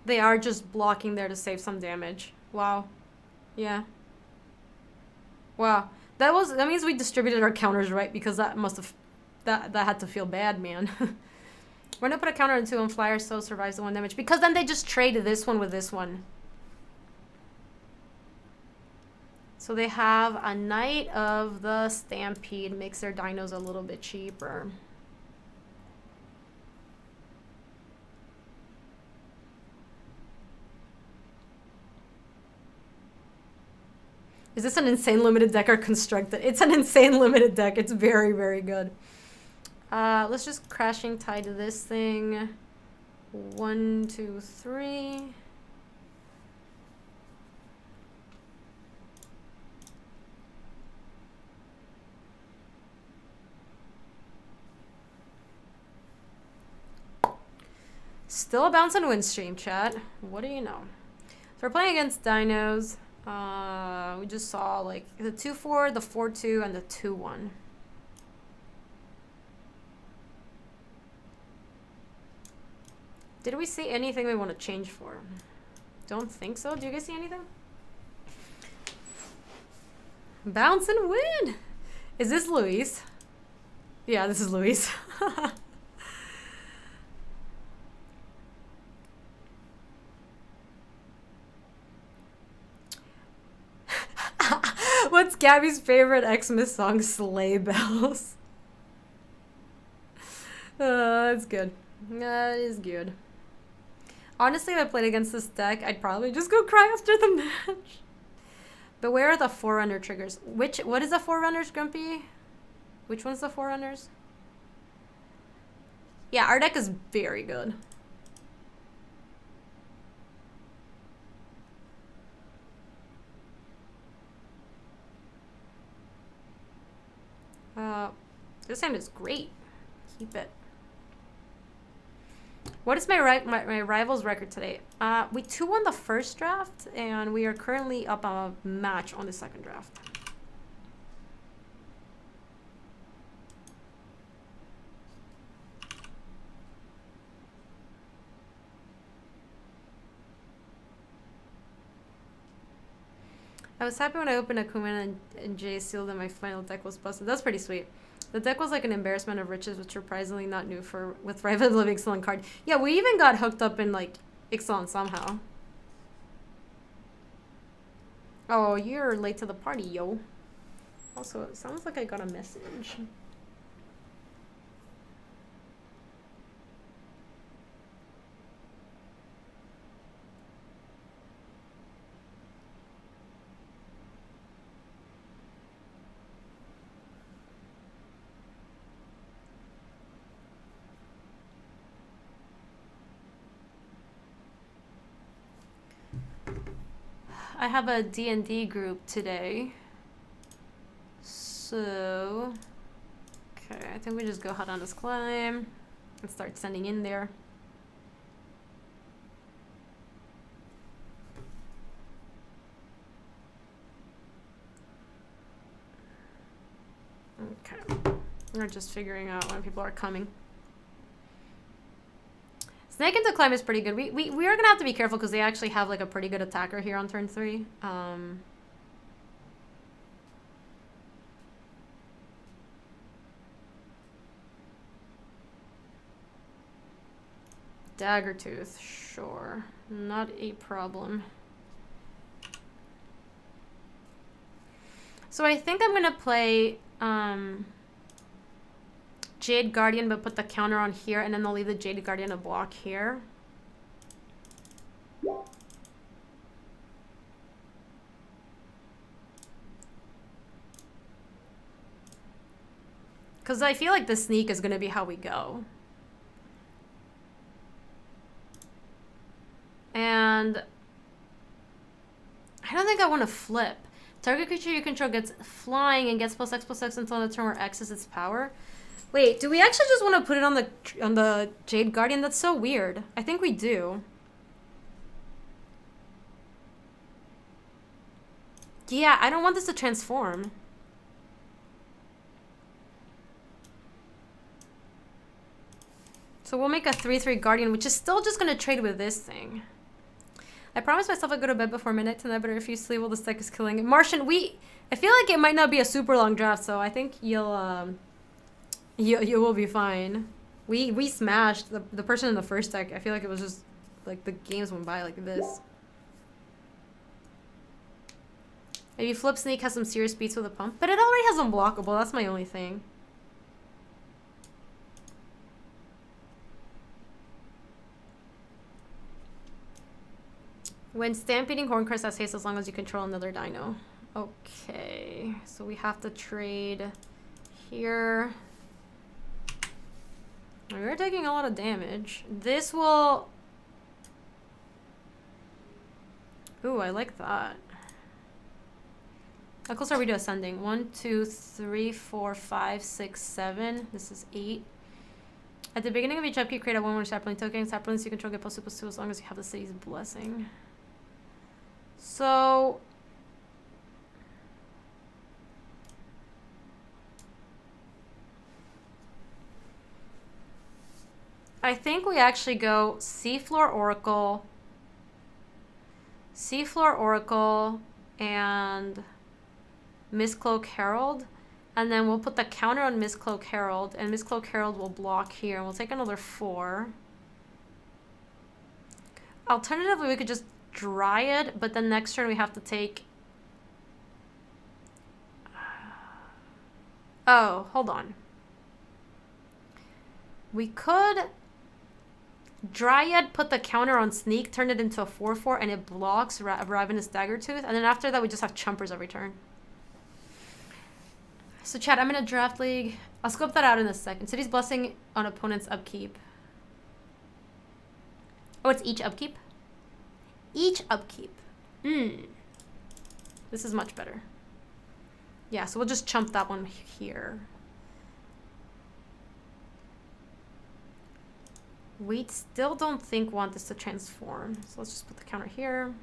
They are just blocking there to save some damage. Wow. Yeah. Wow. That means we distributed our counters right, because that must have that had to feel bad, man. We're gonna put a counter into on flyer so survives the 1 damage, because then they just trade this one with this one. So they have a Knight of the Stampede, makes their dinos a little bit cheaper. Is this an insane limited deck or constructed? It's an insane limited deck. It's very, very good. Let's just Crashing Tide to this thing. 1, 2, 3. Still a bounce and win stream, chat. What do you know? So we're playing against dinos. We just saw like the 2-4, the 4-2, and the 2-1. Did we see anything we want to change for? Don't think so. Do you guys see anything? Bounce and win! Is this Luis? Yeah, this is Luis. What's Gabby's favorite Xmas song? Sleigh Bells. That's good. That is good. Honestly, if I played against this deck, I'd probably just go cry after the match. Beware the Forerunner triggers. What is the Forerunners, Grumpy? Which one's the Forerunners? Yeah, our deck is very good. This hand is great. Keep it. What is my rival's record today? We 2-1 the first draft, and we are currently up a match on the second draft. I was happy when I opened Akuman and Jay sealed and my final deck was busted. That's pretty sweet. The deck was like an embarrassment of riches, which surprisingly not new for with Rival of Ixalan card. Yeah, we even got hooked up in like Ixalan somehow. Oh, you're late to the party, yo. Also, it sounds like I got a message. I have a D&D group today. So, okay, I think we just go hot on this climb and start sending in there. Okay, we're just figuring out when people are coming. Snake into climb is pretty good. We are gonna have to be careful because they actually have like a pretty good attacker here on turn 3. Daggertooth, sure, not a problem. So I think I'm going to play Jade Guardian, but put the counter on here, and then I'll leave the Jade Guardian to block here. Because I feel like the sneak is going to be how we go. And I don't think I want to flip. Target creature you control gets flying and gets +X/+X until the turn where X is its power. Wait, do we actually just want to put it on the Jade Guardian? That's so weird. I think we do. Yeah, I don't want this to transform. So we'll make a 3/3 Guardian, which is still just going to trade with this thing. I promised myself I'd go to bed before midnight tonight, but I refuse to sleep while this deck is killing it. Martian, I feel like it might not be a super long draft, so I think you will be fine. We smashed the person in the first deck. I feel like it was just like the games went by like this. Maybe Flip Sneak has some serious beats with a pump, but it already has unblockable. That's my only thing. When Stampeding Horncrest has haste as long as you control another dino. Okay, so we have to trade here. We're taking a lot of damage. This will... Ooh, I like that. How close are we to ascending? 1, 2, 3, 4, 5, 6, 7. This is 8. At the beginning of each upkeep, create a 1/1 sapling token. Saplings you control get +2/+2 as long as you have the city's blessing. So... I think we actually go Seafloor Oracle, and Mistcloak Herald. And then we'll put the counter on Mistcloak Herald, and Mistcloak Herald will block here, and we'll take another 4. Alternatively, we could just Dryad, but then next turn we have to take... Oh, hold on. We could Dryad, put the counter on Sneak, turn it into a 4/4, and it blocks Ravenous Daggertooth, and then after that we just have Chumpers every turn. So chat, I'm in a draft league. I'll scope that out in a second. City's Blessing on opponent's upkeep. Oh, it's each upkeep? Each upkeep. This is much better. Yeah, so we'll just chump that one here. We still don't want this to transform. So let's just put the counter here.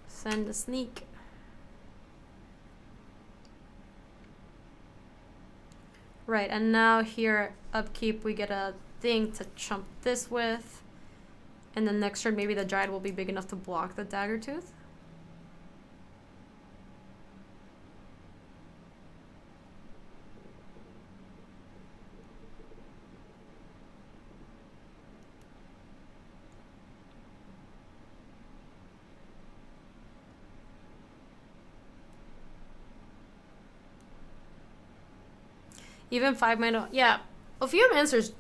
Send the Sneak. Right, and now here, upkeep, we get a thing to chump this with. And then next turn, maybe the Dryad will be big enough to block the Daggertooth. Even 5 mana. Yeah. Ophium answers.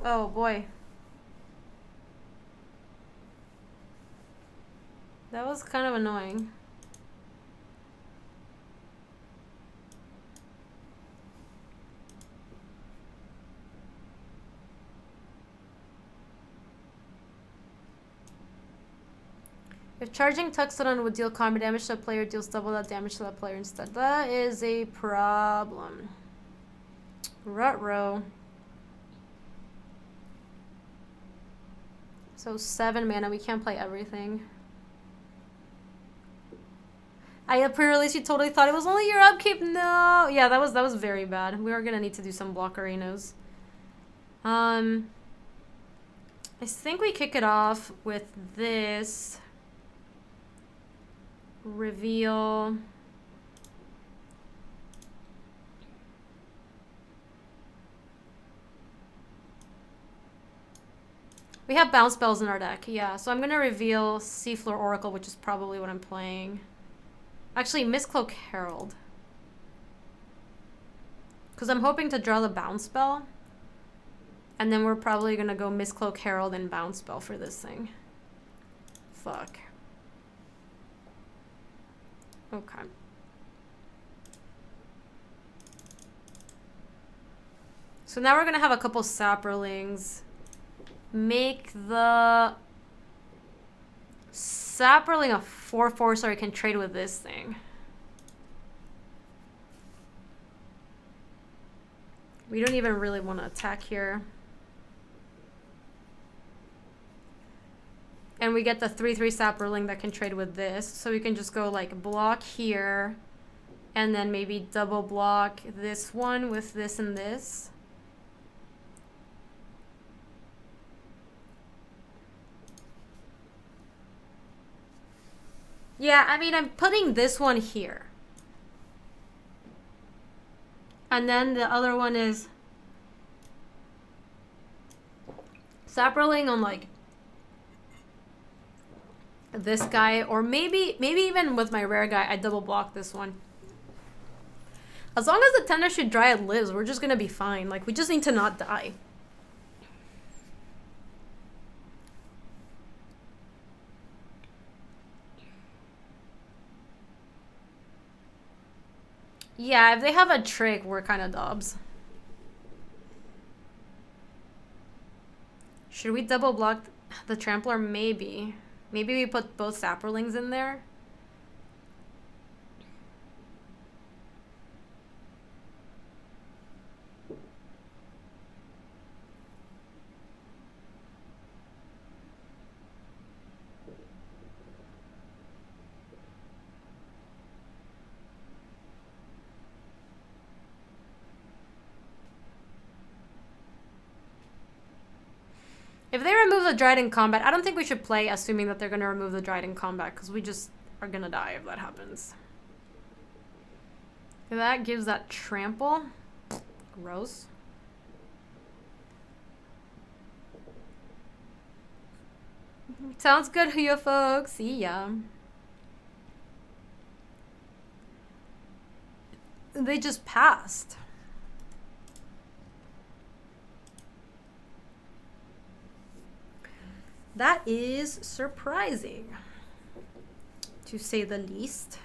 Oh boy. That was kind of annoying. If charging Tuxodon would deal combat damage to a player, deals double that damage to that player instead. That is a problem. Ruh-roh. So 7 mana, we can't play everything. I pre-release, you totally thought it was only your upkeep. No. Yeah, that was very bad. We are gonna need to do some block arenas. I think we kick it off with this. Reveal. We have bounce spells in our deck, yeah. So I'm gonna reveal Seafloor Oracle, which is probably what I'm playing. Actually, Mistcloak Herald. Because I'm hoping to draw the bounce spell. And then we're probably gonna go Mistcloak Herald and bounce spell for this thing. Fuck. Okay. So now we're gonna have a couple Saprolings. Make the Saproling a 4/4 so I can trade with this thing. We don't even really want to attack here. And we get the 3/3 Saproling that can trade with this. So we can just go like block here. And then maybe double block this one with this and this. Yeah, I mean, I'm putting this one here. And then the other one is Saproling on like this guy, or maybe even with my rare guy, I double block this one. As long as the Tendershoot Dryad lives, we're just gonna be fine. Like, we just need to not die. Yeah, if they have a trick, we're kind of dubs. Should we double block the Trampler? Maybe. Maybe we put both Saprolings in there. If they remove the Dryad in combat, I don't think we should play assuming that they're going to remove the Dryad in combat, because we just are going to die if that happens. That gives that trample. Gross. Sounds good, you folks. See ya. They just passed. That is surprising, to say the least.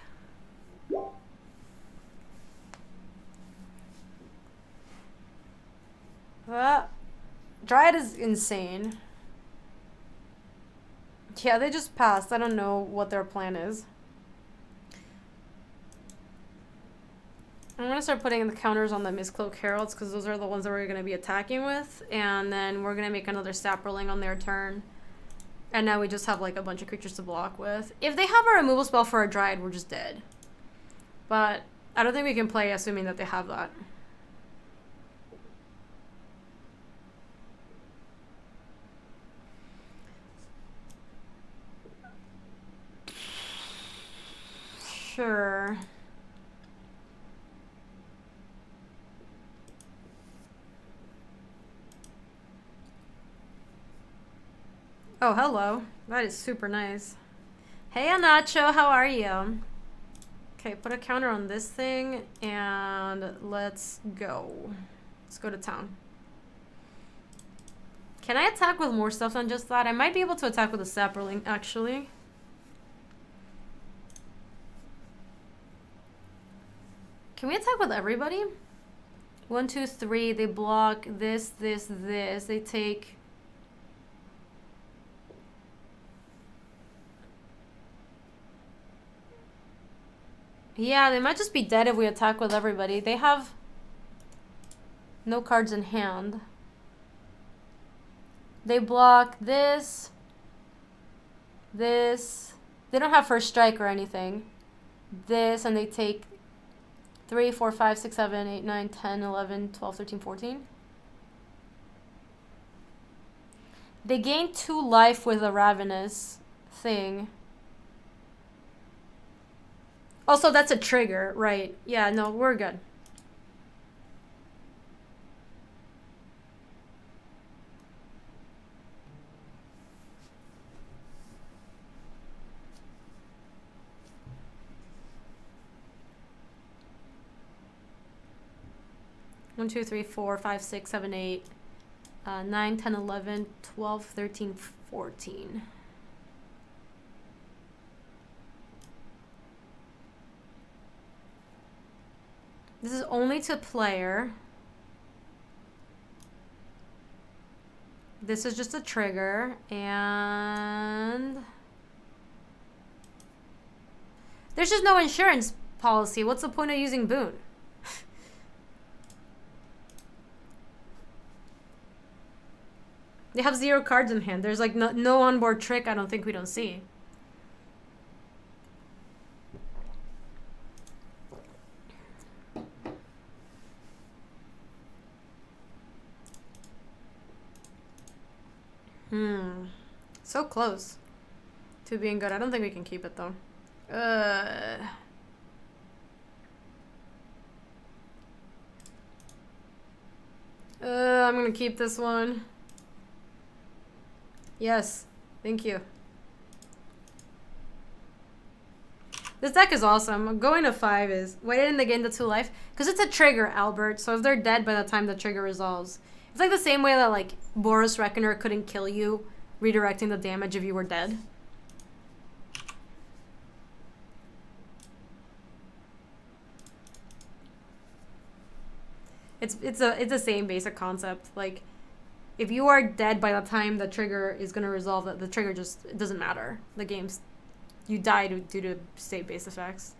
Dryad is insane. Yeah, they just passed. I don't know what their plan is. I'm going to start putting in the counters on the Mistcloak Heralds, because those are the ones that we're going to be attacking with. And then we're going to make another Saproling on their turn. And now we just have like a bunch of creatures to block with. If they have a removal spell for a Dryad, we're just dead. But I don't think we can play assuming that they have that. Sure. Oh, hello. That is super nice. Hey, Anacho, how are you? Okay, put a counter on this thing, and let's go. Let's go to town. Can I attack with more stuff than just that? I might be able to attack with a Saproling, actually. Can we attack with everybody? 1, 2, 3. They block this, this, this. They take... Yeah, they might just be dead if we attack with everybody. They have no cards in hand. They block this, this. They don't have first strike or anything. This, and they take 3, 4, 5, 6, 7, 8, 9, 10, 11, 12, 13, 14. They gain 2 life with a Ravenous thing. Also, that's a trigger, right? Yeah, no, we're good. 1, 2, 3, 4, 5, 6, 7, 8, 9, 10, 11, 12, 13, 14. This is only to player. This is just a trigger, and there's just no insurance policy. What's the point of using Boon? They have 0 cards in hand. There's like no onboard trick I don't think we don't see. So close to being good. I don't think we can keep it though. I'm gonna keep this one. Yes, thank you. This deck is awesome. Going to 5 is waiting to gain the 2 life because it's a trigger, Albert. So if they're dead by the time the trigger resolves, it's like the same way that like Boros Reckoner couldn't kill you, redirecting the damage if you were dead. It's the same basic concept. Like, if you are dead by the time the trigger is gonna resolve, that the trigger just, it doesn't matter. The game's, you die due to state base effects.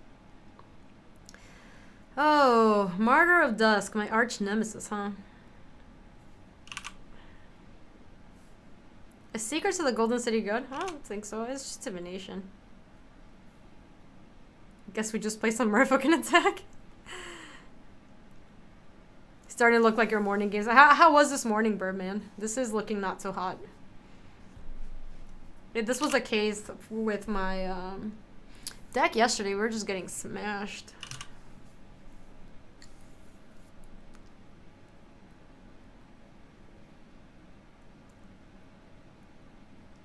Oh, Martyr of Dusk, my arch nemesis, huh? Is Secrets of the Golden City good? I don't think so. It's just divination. Guess we just play some merfolk and attack. Starting to look like your morning games. How was this morning, Birdman? This is looking not so hot. This was a case with my deck yesterday. We were just getting smashed.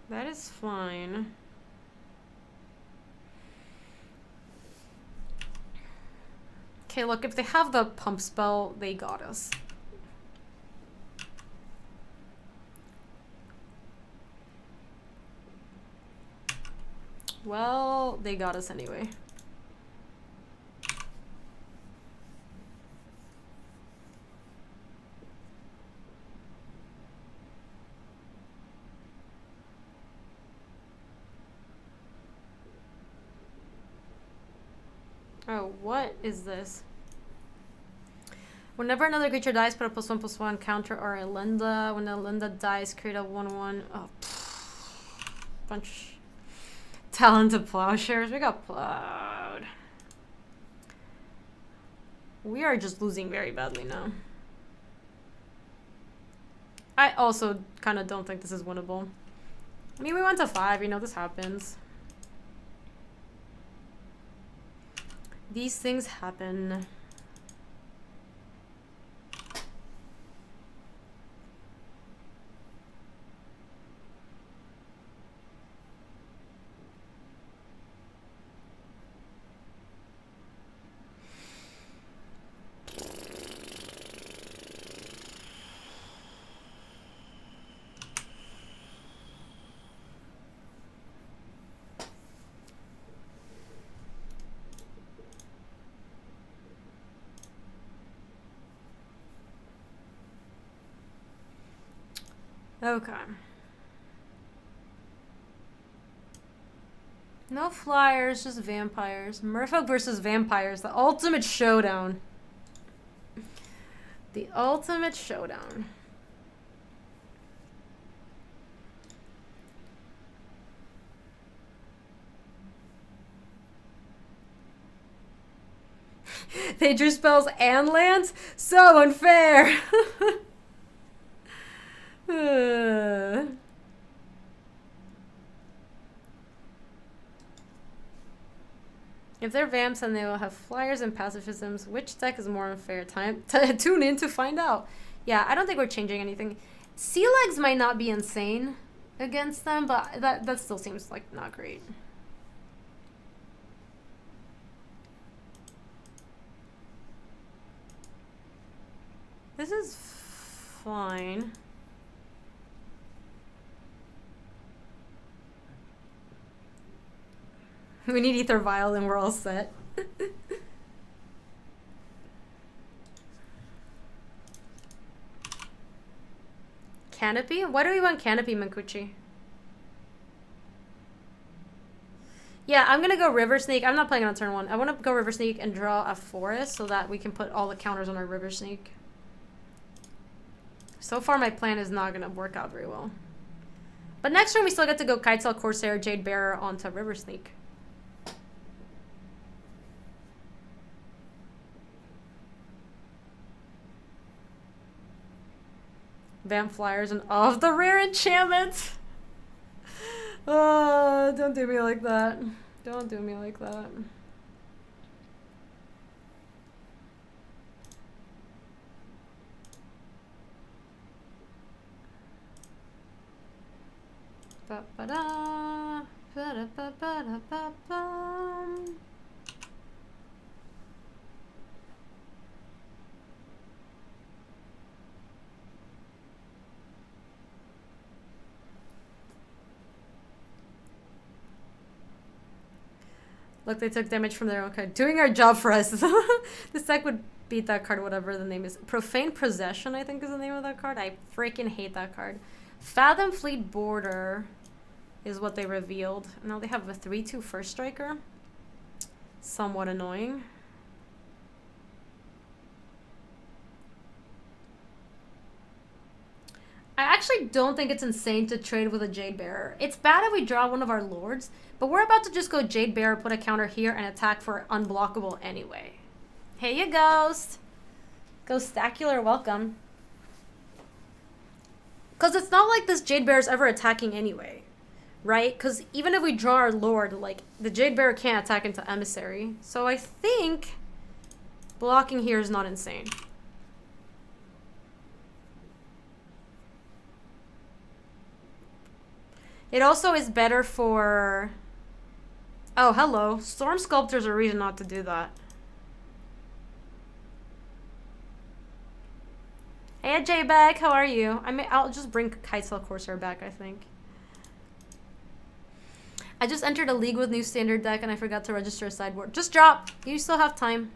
That is fine. Okay, look, if they have the pump spell, they got us. Well, they got us anyway. Oh, what is this? Whenever another creature dies, put a +1/+1 counter or a Lenda. When a Lenda dies, create a 1/1. Oh, bunch. Talented Plowshares. We got plowed. We are just losing very badly now. I also kind of don't think this is winnable. I mean, we went to 5. You know, this happens. These things happen. Okay. No flyers, just vampires. Merfolk versus vampires, the ultimate showdown. The ultimate showdown. They drew spells and lands? So unfair! If they're vamps, then they will have flyers and pacifisms. Which deck is more unfair? Time to tune in to find out. Yeah, I don't think we're changing anything. Sea legs might not be insane against them, but that still seems like not great. This is fine. We need Ether Vial and we're all set. Canopy? Why do we want Canopy, Mankuchi? Yeah, I'm gonna go River Sneak. I'm not playing on turn 1. I want to go River Sneak and draw a forest so that we can put all the counters on our River Sneak. So far, my plan is not gonna work out very well. But next turn, we still get to go Kitesail, Corsair, Jade Bearer onto River Sneak. Vamp Flyers and all of the rare enchantments. Oh, don't do me like that. Don't do me like that. Ba-ba-da, ba-da-ba-ba-da-ba-bum. Look, they took damage from their own card. Doing our job for us. This deck would beat that card, whatever the name is. Profane Possession, I think is the name of that card. I freaking hate that card. Fathom Fleet Border is what they revealed. Now they have a 3/2 first striker. Somewhat annoying. I actually don't think it's insane to trade with a Jade Bearer. It's bad if we draw one of our lords, but we're about to just go Jade Bearer, put a counter here, and attack for unblockable anyway. Hey, you Ghost. Ghostacular, welcome. Because it's not like this Jade Bearer is ever attacking anyway, right? Because even if we draw our lord, like, the Jade Bearer can't attack into Emissary. So I think blocking here is not insane. It also is better for... Oh, hello. Storm Sculptor's a reason not to do that. Hey, J-Bag, how are you? I'll just bring Kitesail Corsair back, I think. I just entered a league with new standard deck and I forgot to register a sideboard. Just drop. You still have time.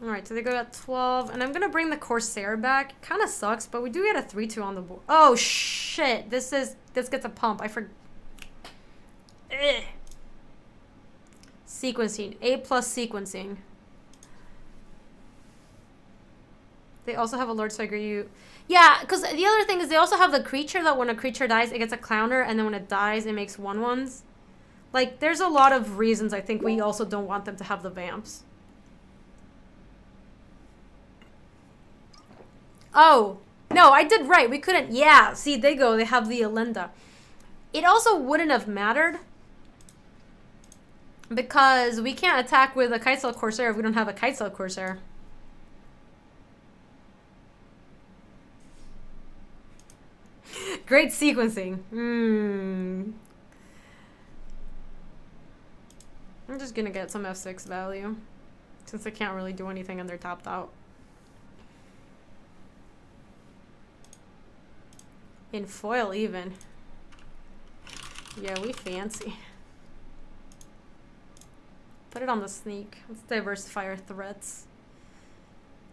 Alright, so they go at 12, and I'm gonna bring the Corsair back. Kinda sucks, but we do get a 3/2 on the board. Oh shit! This gets a pump. I forgot. Sequencing. A+ sequencing. They also have a Lord Tiger. Yeah, because the other thing is they also have the creature that when a creature dies, it gets a counter, and then when it dies, it makes 1/1s. Like, there's a lot of reasons I think we also don't want them to have the vamps. Oh, no, I did right. We couldn't. Yeah, see, they go. They have the Alinda. It also wouldn't have mattered because we can't attack with a Kitesail Corsair if we don't have a Kitesail Corsair. Great sequencing. I'm just going to get some F6 value since I can't really do anything and they're tapped out. In foil even. Yeah, we fancy. Put it on the sneak. Let's diversify our threats.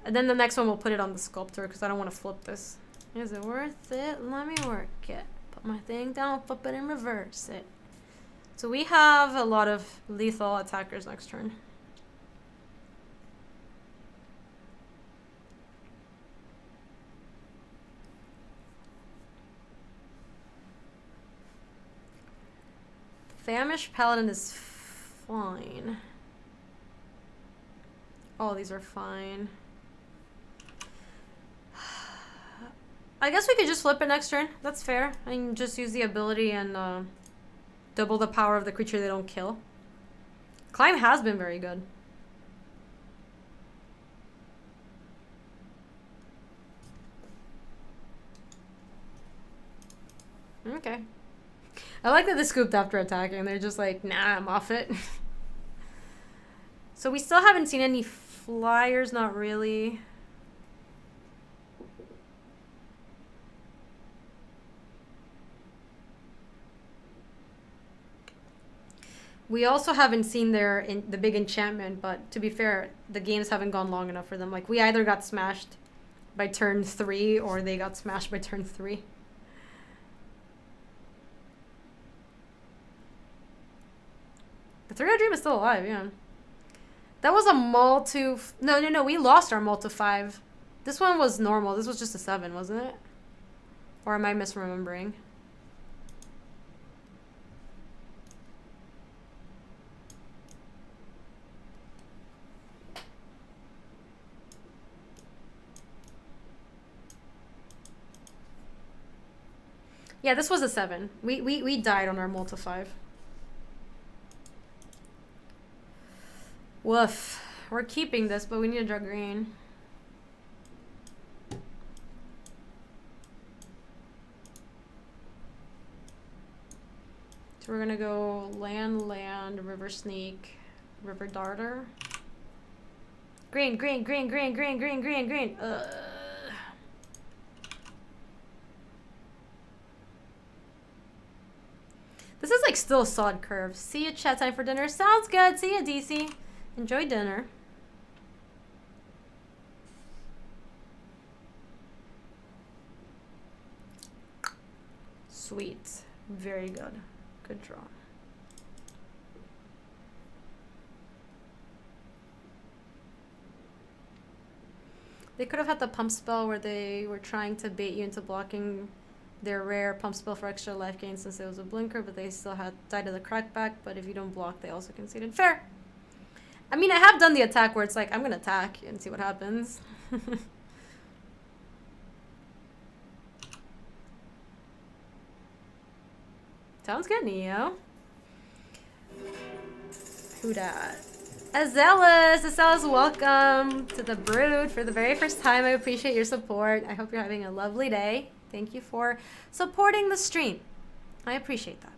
And then the next one we'll put it on the sculptor because I don't want to flip this. Is it worth it? Let me work it. Put my thing down, flip it and reverse it. So we have a lot of lethal attackers next turn. Famished Paladin is fine. Oh, these are fine. I guess we could just flip it next turn. That's fair. I can just use the ability and double the power of the creature they don't kill. Climb has been very good. Okay. I like that they scooped after attacking. They're just like, nah, I'm off it. So we still haven't seen any flyers, not really. We also haven't seen the big enchantment, but to be fair, the games haven't gone long enough for them. Like, we either got smashed by turn 3 or they got smashed by turn 3. The 3-0 Dream is still alive, yeah. That was a mull to... No, we lost our mull to 5. This one was normal. This was just a 7, wasn't it? Or am I misremembering? Yeah, this was a 7. We died on our mull to 5. Woof. We're keeping this, but we need to draw green. So we're gonna go land, river sneak, river darter. Green. This is like still a solid curve. See you, chat, time for dinner. Sounds good. See you, DC. Enjoy dinner. Sweet. Very good. Good draw. They could have had the pump spell where they were trying to bait you into blocking their rare pump spell for extra life gain since it was a blinker, but they still had died to the crackback. But if you don't block, they also conceded. Fair. I mean, I have done the attack where it's like, I'm going to attack and see what happens. Sounds good, Neo. Who dat? Azelis, welcome to the Brood for the very first time. I appreciate your support. I hope you're having a lovely day. Thank you for supporting the stream. I appreciate that.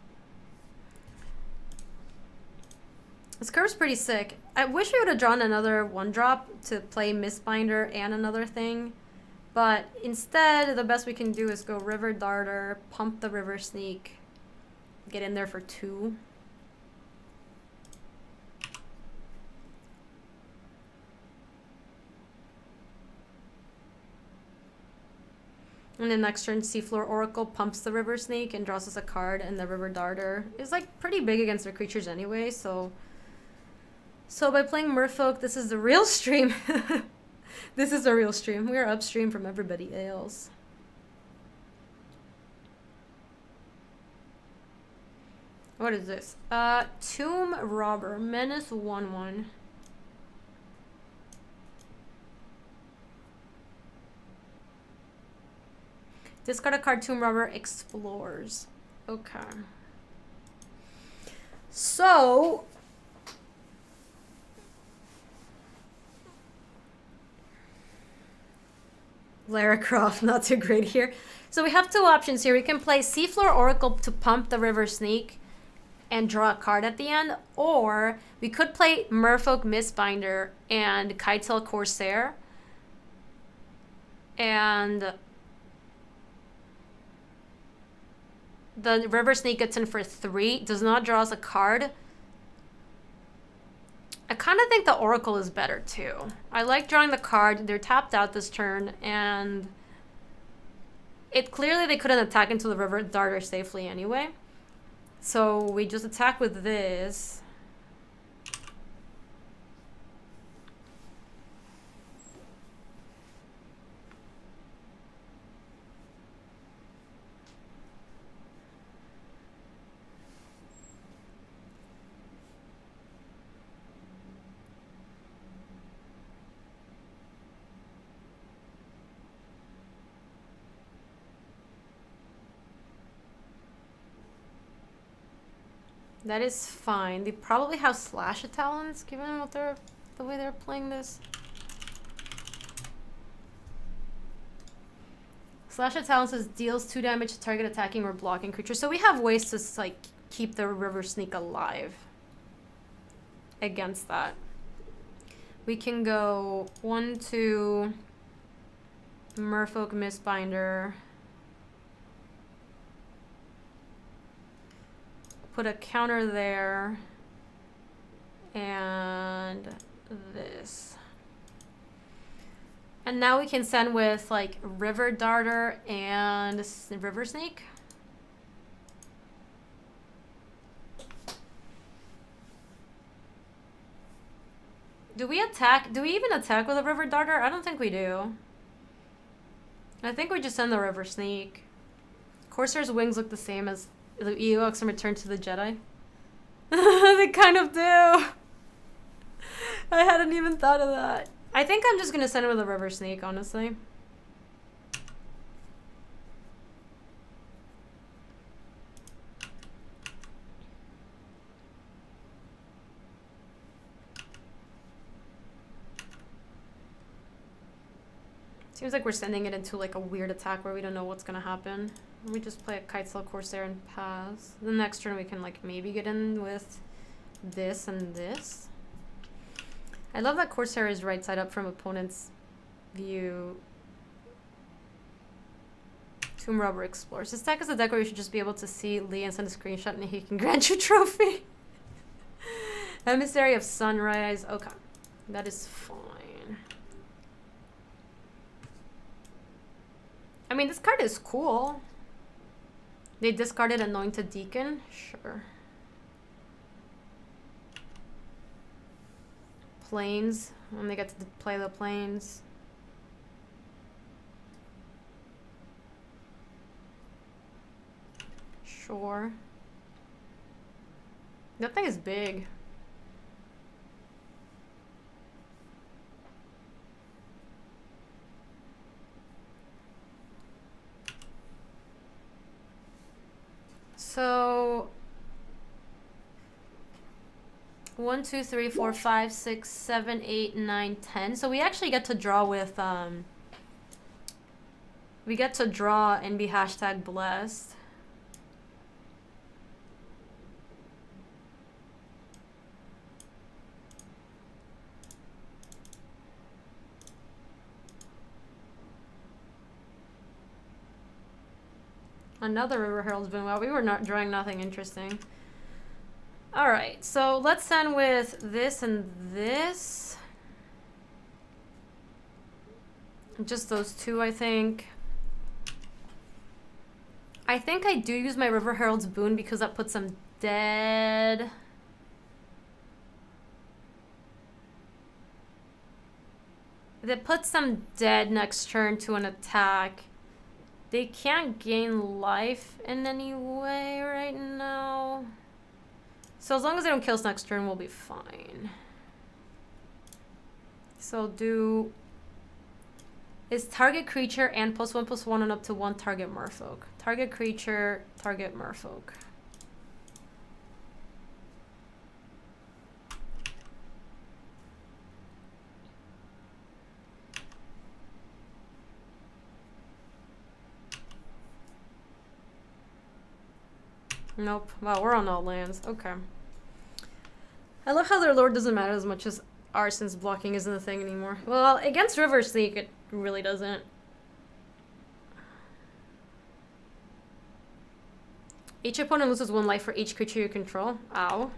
This curve's pretty sick. I wish we would have drawn another 1-drop to play Mistbinder and another thing. But instead, the best we can do is go River Darter, pump the River Sneak, get in there for 2. And then next turn, Seafloor Oracle pumps the River Sneak and draws us a card, and the River Darter is like pretty big against their creatures anyway, so by playing Merfolk, this is the real stream. This is a real stream. We are upstream from everybody else. What is this? Tomb Robber, Menace 1/1. Discard a card, Tomb Robber explores. Okay. So Lara Croft, not too great here. So we have 2 options here. We can play Seafloor Oracle to pump the River Sneak and draw a card at the end, or we could play Merfolk Mistbinder and Kaitel Corsair, and the River Sneak gets in for 3, does not draw us a card. I kind of think the Oracle is better too. I like drawing the card. They're tapped out this turn, and it clearly they couldn't attack into the River Darter safely anyway. So we just attack with this. That is fine. They probably have Slash Talons, given what the way they're playing this. Slash of Talon says deals 2 damage to target attacking or blocking creature. So we have ways to like keep the River Sneak alive against that. We can go 1-2 Merfolk Mistbinder. Put a counter there. And this. And now we can send with like River Darter and River Sneak. Do we attack? Do we even attack with a River Darter? I don't think we do. I think we just send the River Sneak. Corsair's wings look the same as the Ewoks in Return to the Jedi. They kind of do. I hadn't even thought of that. I think I'm just going to send it with a River Sneak, honestly. Seems like we're sending it into like a weird attack where we don't know what's going to happen. We just play a Kitesail Corsair and pass. The next turn we can like maybe get in with this and this. I love that Corsair is right side up from opponent's view. Tomb Robber Explorers. This deck is a deck where you should just be able to see Lee and send a screenshot and he can grant you trophy. Emissary of Sunrise. Okay. That is fine. I mean, this card is cool. They discarded Anointed Deacon. Sure. Plains, and they get to play the plains. Sure. That thing is big. So 1, 2, 3, 4, 5, 6, 7, 8, 9, 10. So we actually get to draw with we get to draw and be hashtag blessed. Another River Herald's been well. We were not drawing nothing interesting. Alright, so let's send with this and this. Just those two, I think. I think I do use my River Herald's boon because that puts them dead. That puts them dead next turn to an attack. They can't gain life in any way right now. So as long as they don't kill us next turn, we'll be fine. So do... Is target creature and +1/+1 and up to 1 target merfolk. Target creature, target merfolk. Nope. Wow, we're on all lands. Okay. I love how their lord doesn't matter as much as ours since blocking isn't a thing anymore. Well, against River Sneak, it really doesn't. Each opponent loses 1 life for each creature you control. Ow.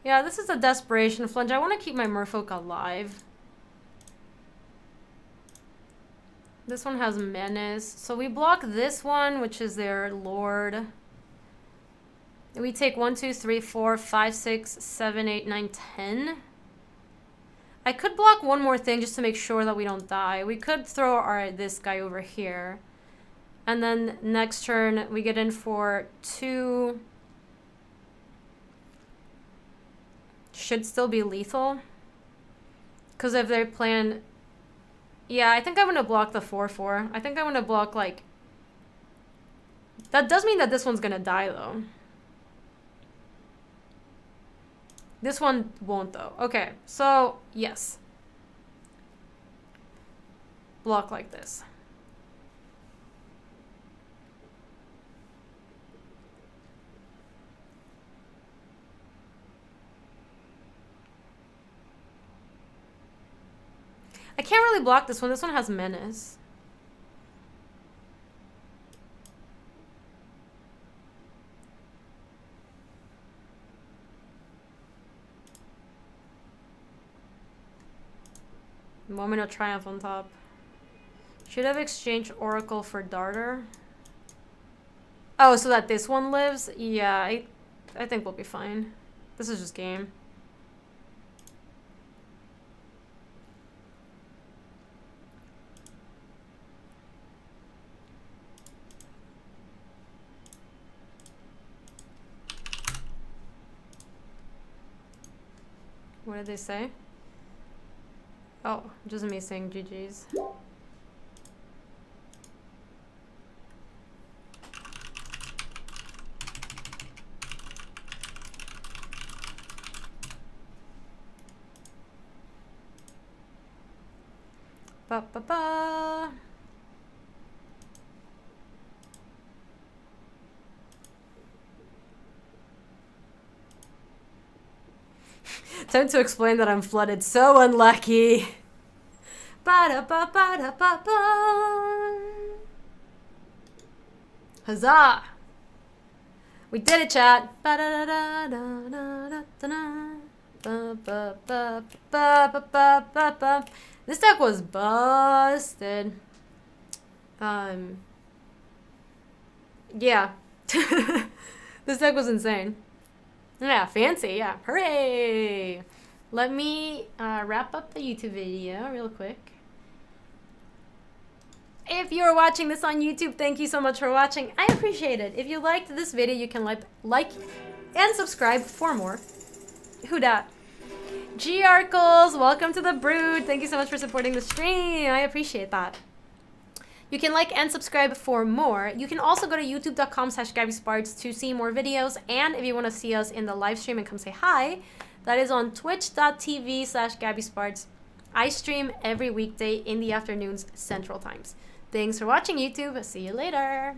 Yeah, this is a desperation flinch. I want to keep my merfolk alive. This one has menace. So we block this one, which is their lord. We take 1, 2, 3, 4, 5, 6, 7, 8, 9, 10. I could block one more thing just to make sure that we don't die. We could throw this guy over here. And then next turn, we get in for 2. Should still be lethal. Because if they plan... Yeah, I think I'm going to block the 4-4. I think I'm going to block, like... That does mean that this one's going to die, though. This one won't, though. Okay, so, yes. Block like this. I can't really block this one. This one has menace. Moment of Triumph on top. Should have exchanged Oracle for Darter. Oh, so that this one lives? Yeah, I think we'll be fine. This is just game. What did they say? Oh, just me saying GG's. Ba ba ba. Time to explain that I'm flooded. So unlucky. Ba-da-ba-ba-da-ba-ba. Huzzah! We did it, chat. This deck was busted. Yeah. This deck was insane. Yeah, fancy, yeah. Hooray! Let me wrap up the YouTube video real quick. If you're watching this on YouTube, thank you so much for watching. I appreciate it. If you liked this video, you can like and subscribe for more. Who dat? G-Arkles, welcome to the Brood. Thank you so much for supporting the stream. I appreciate that. You can like and subscribe for more. You can also go to youtube.com/GabySpartz to see more videos. And if you want to see us in the live stream and come say hi, that is on twitch.tv/GabySpartz. I stream every weekday in the afternoons, Central Times. Thanks for watching, YouTube. See you later.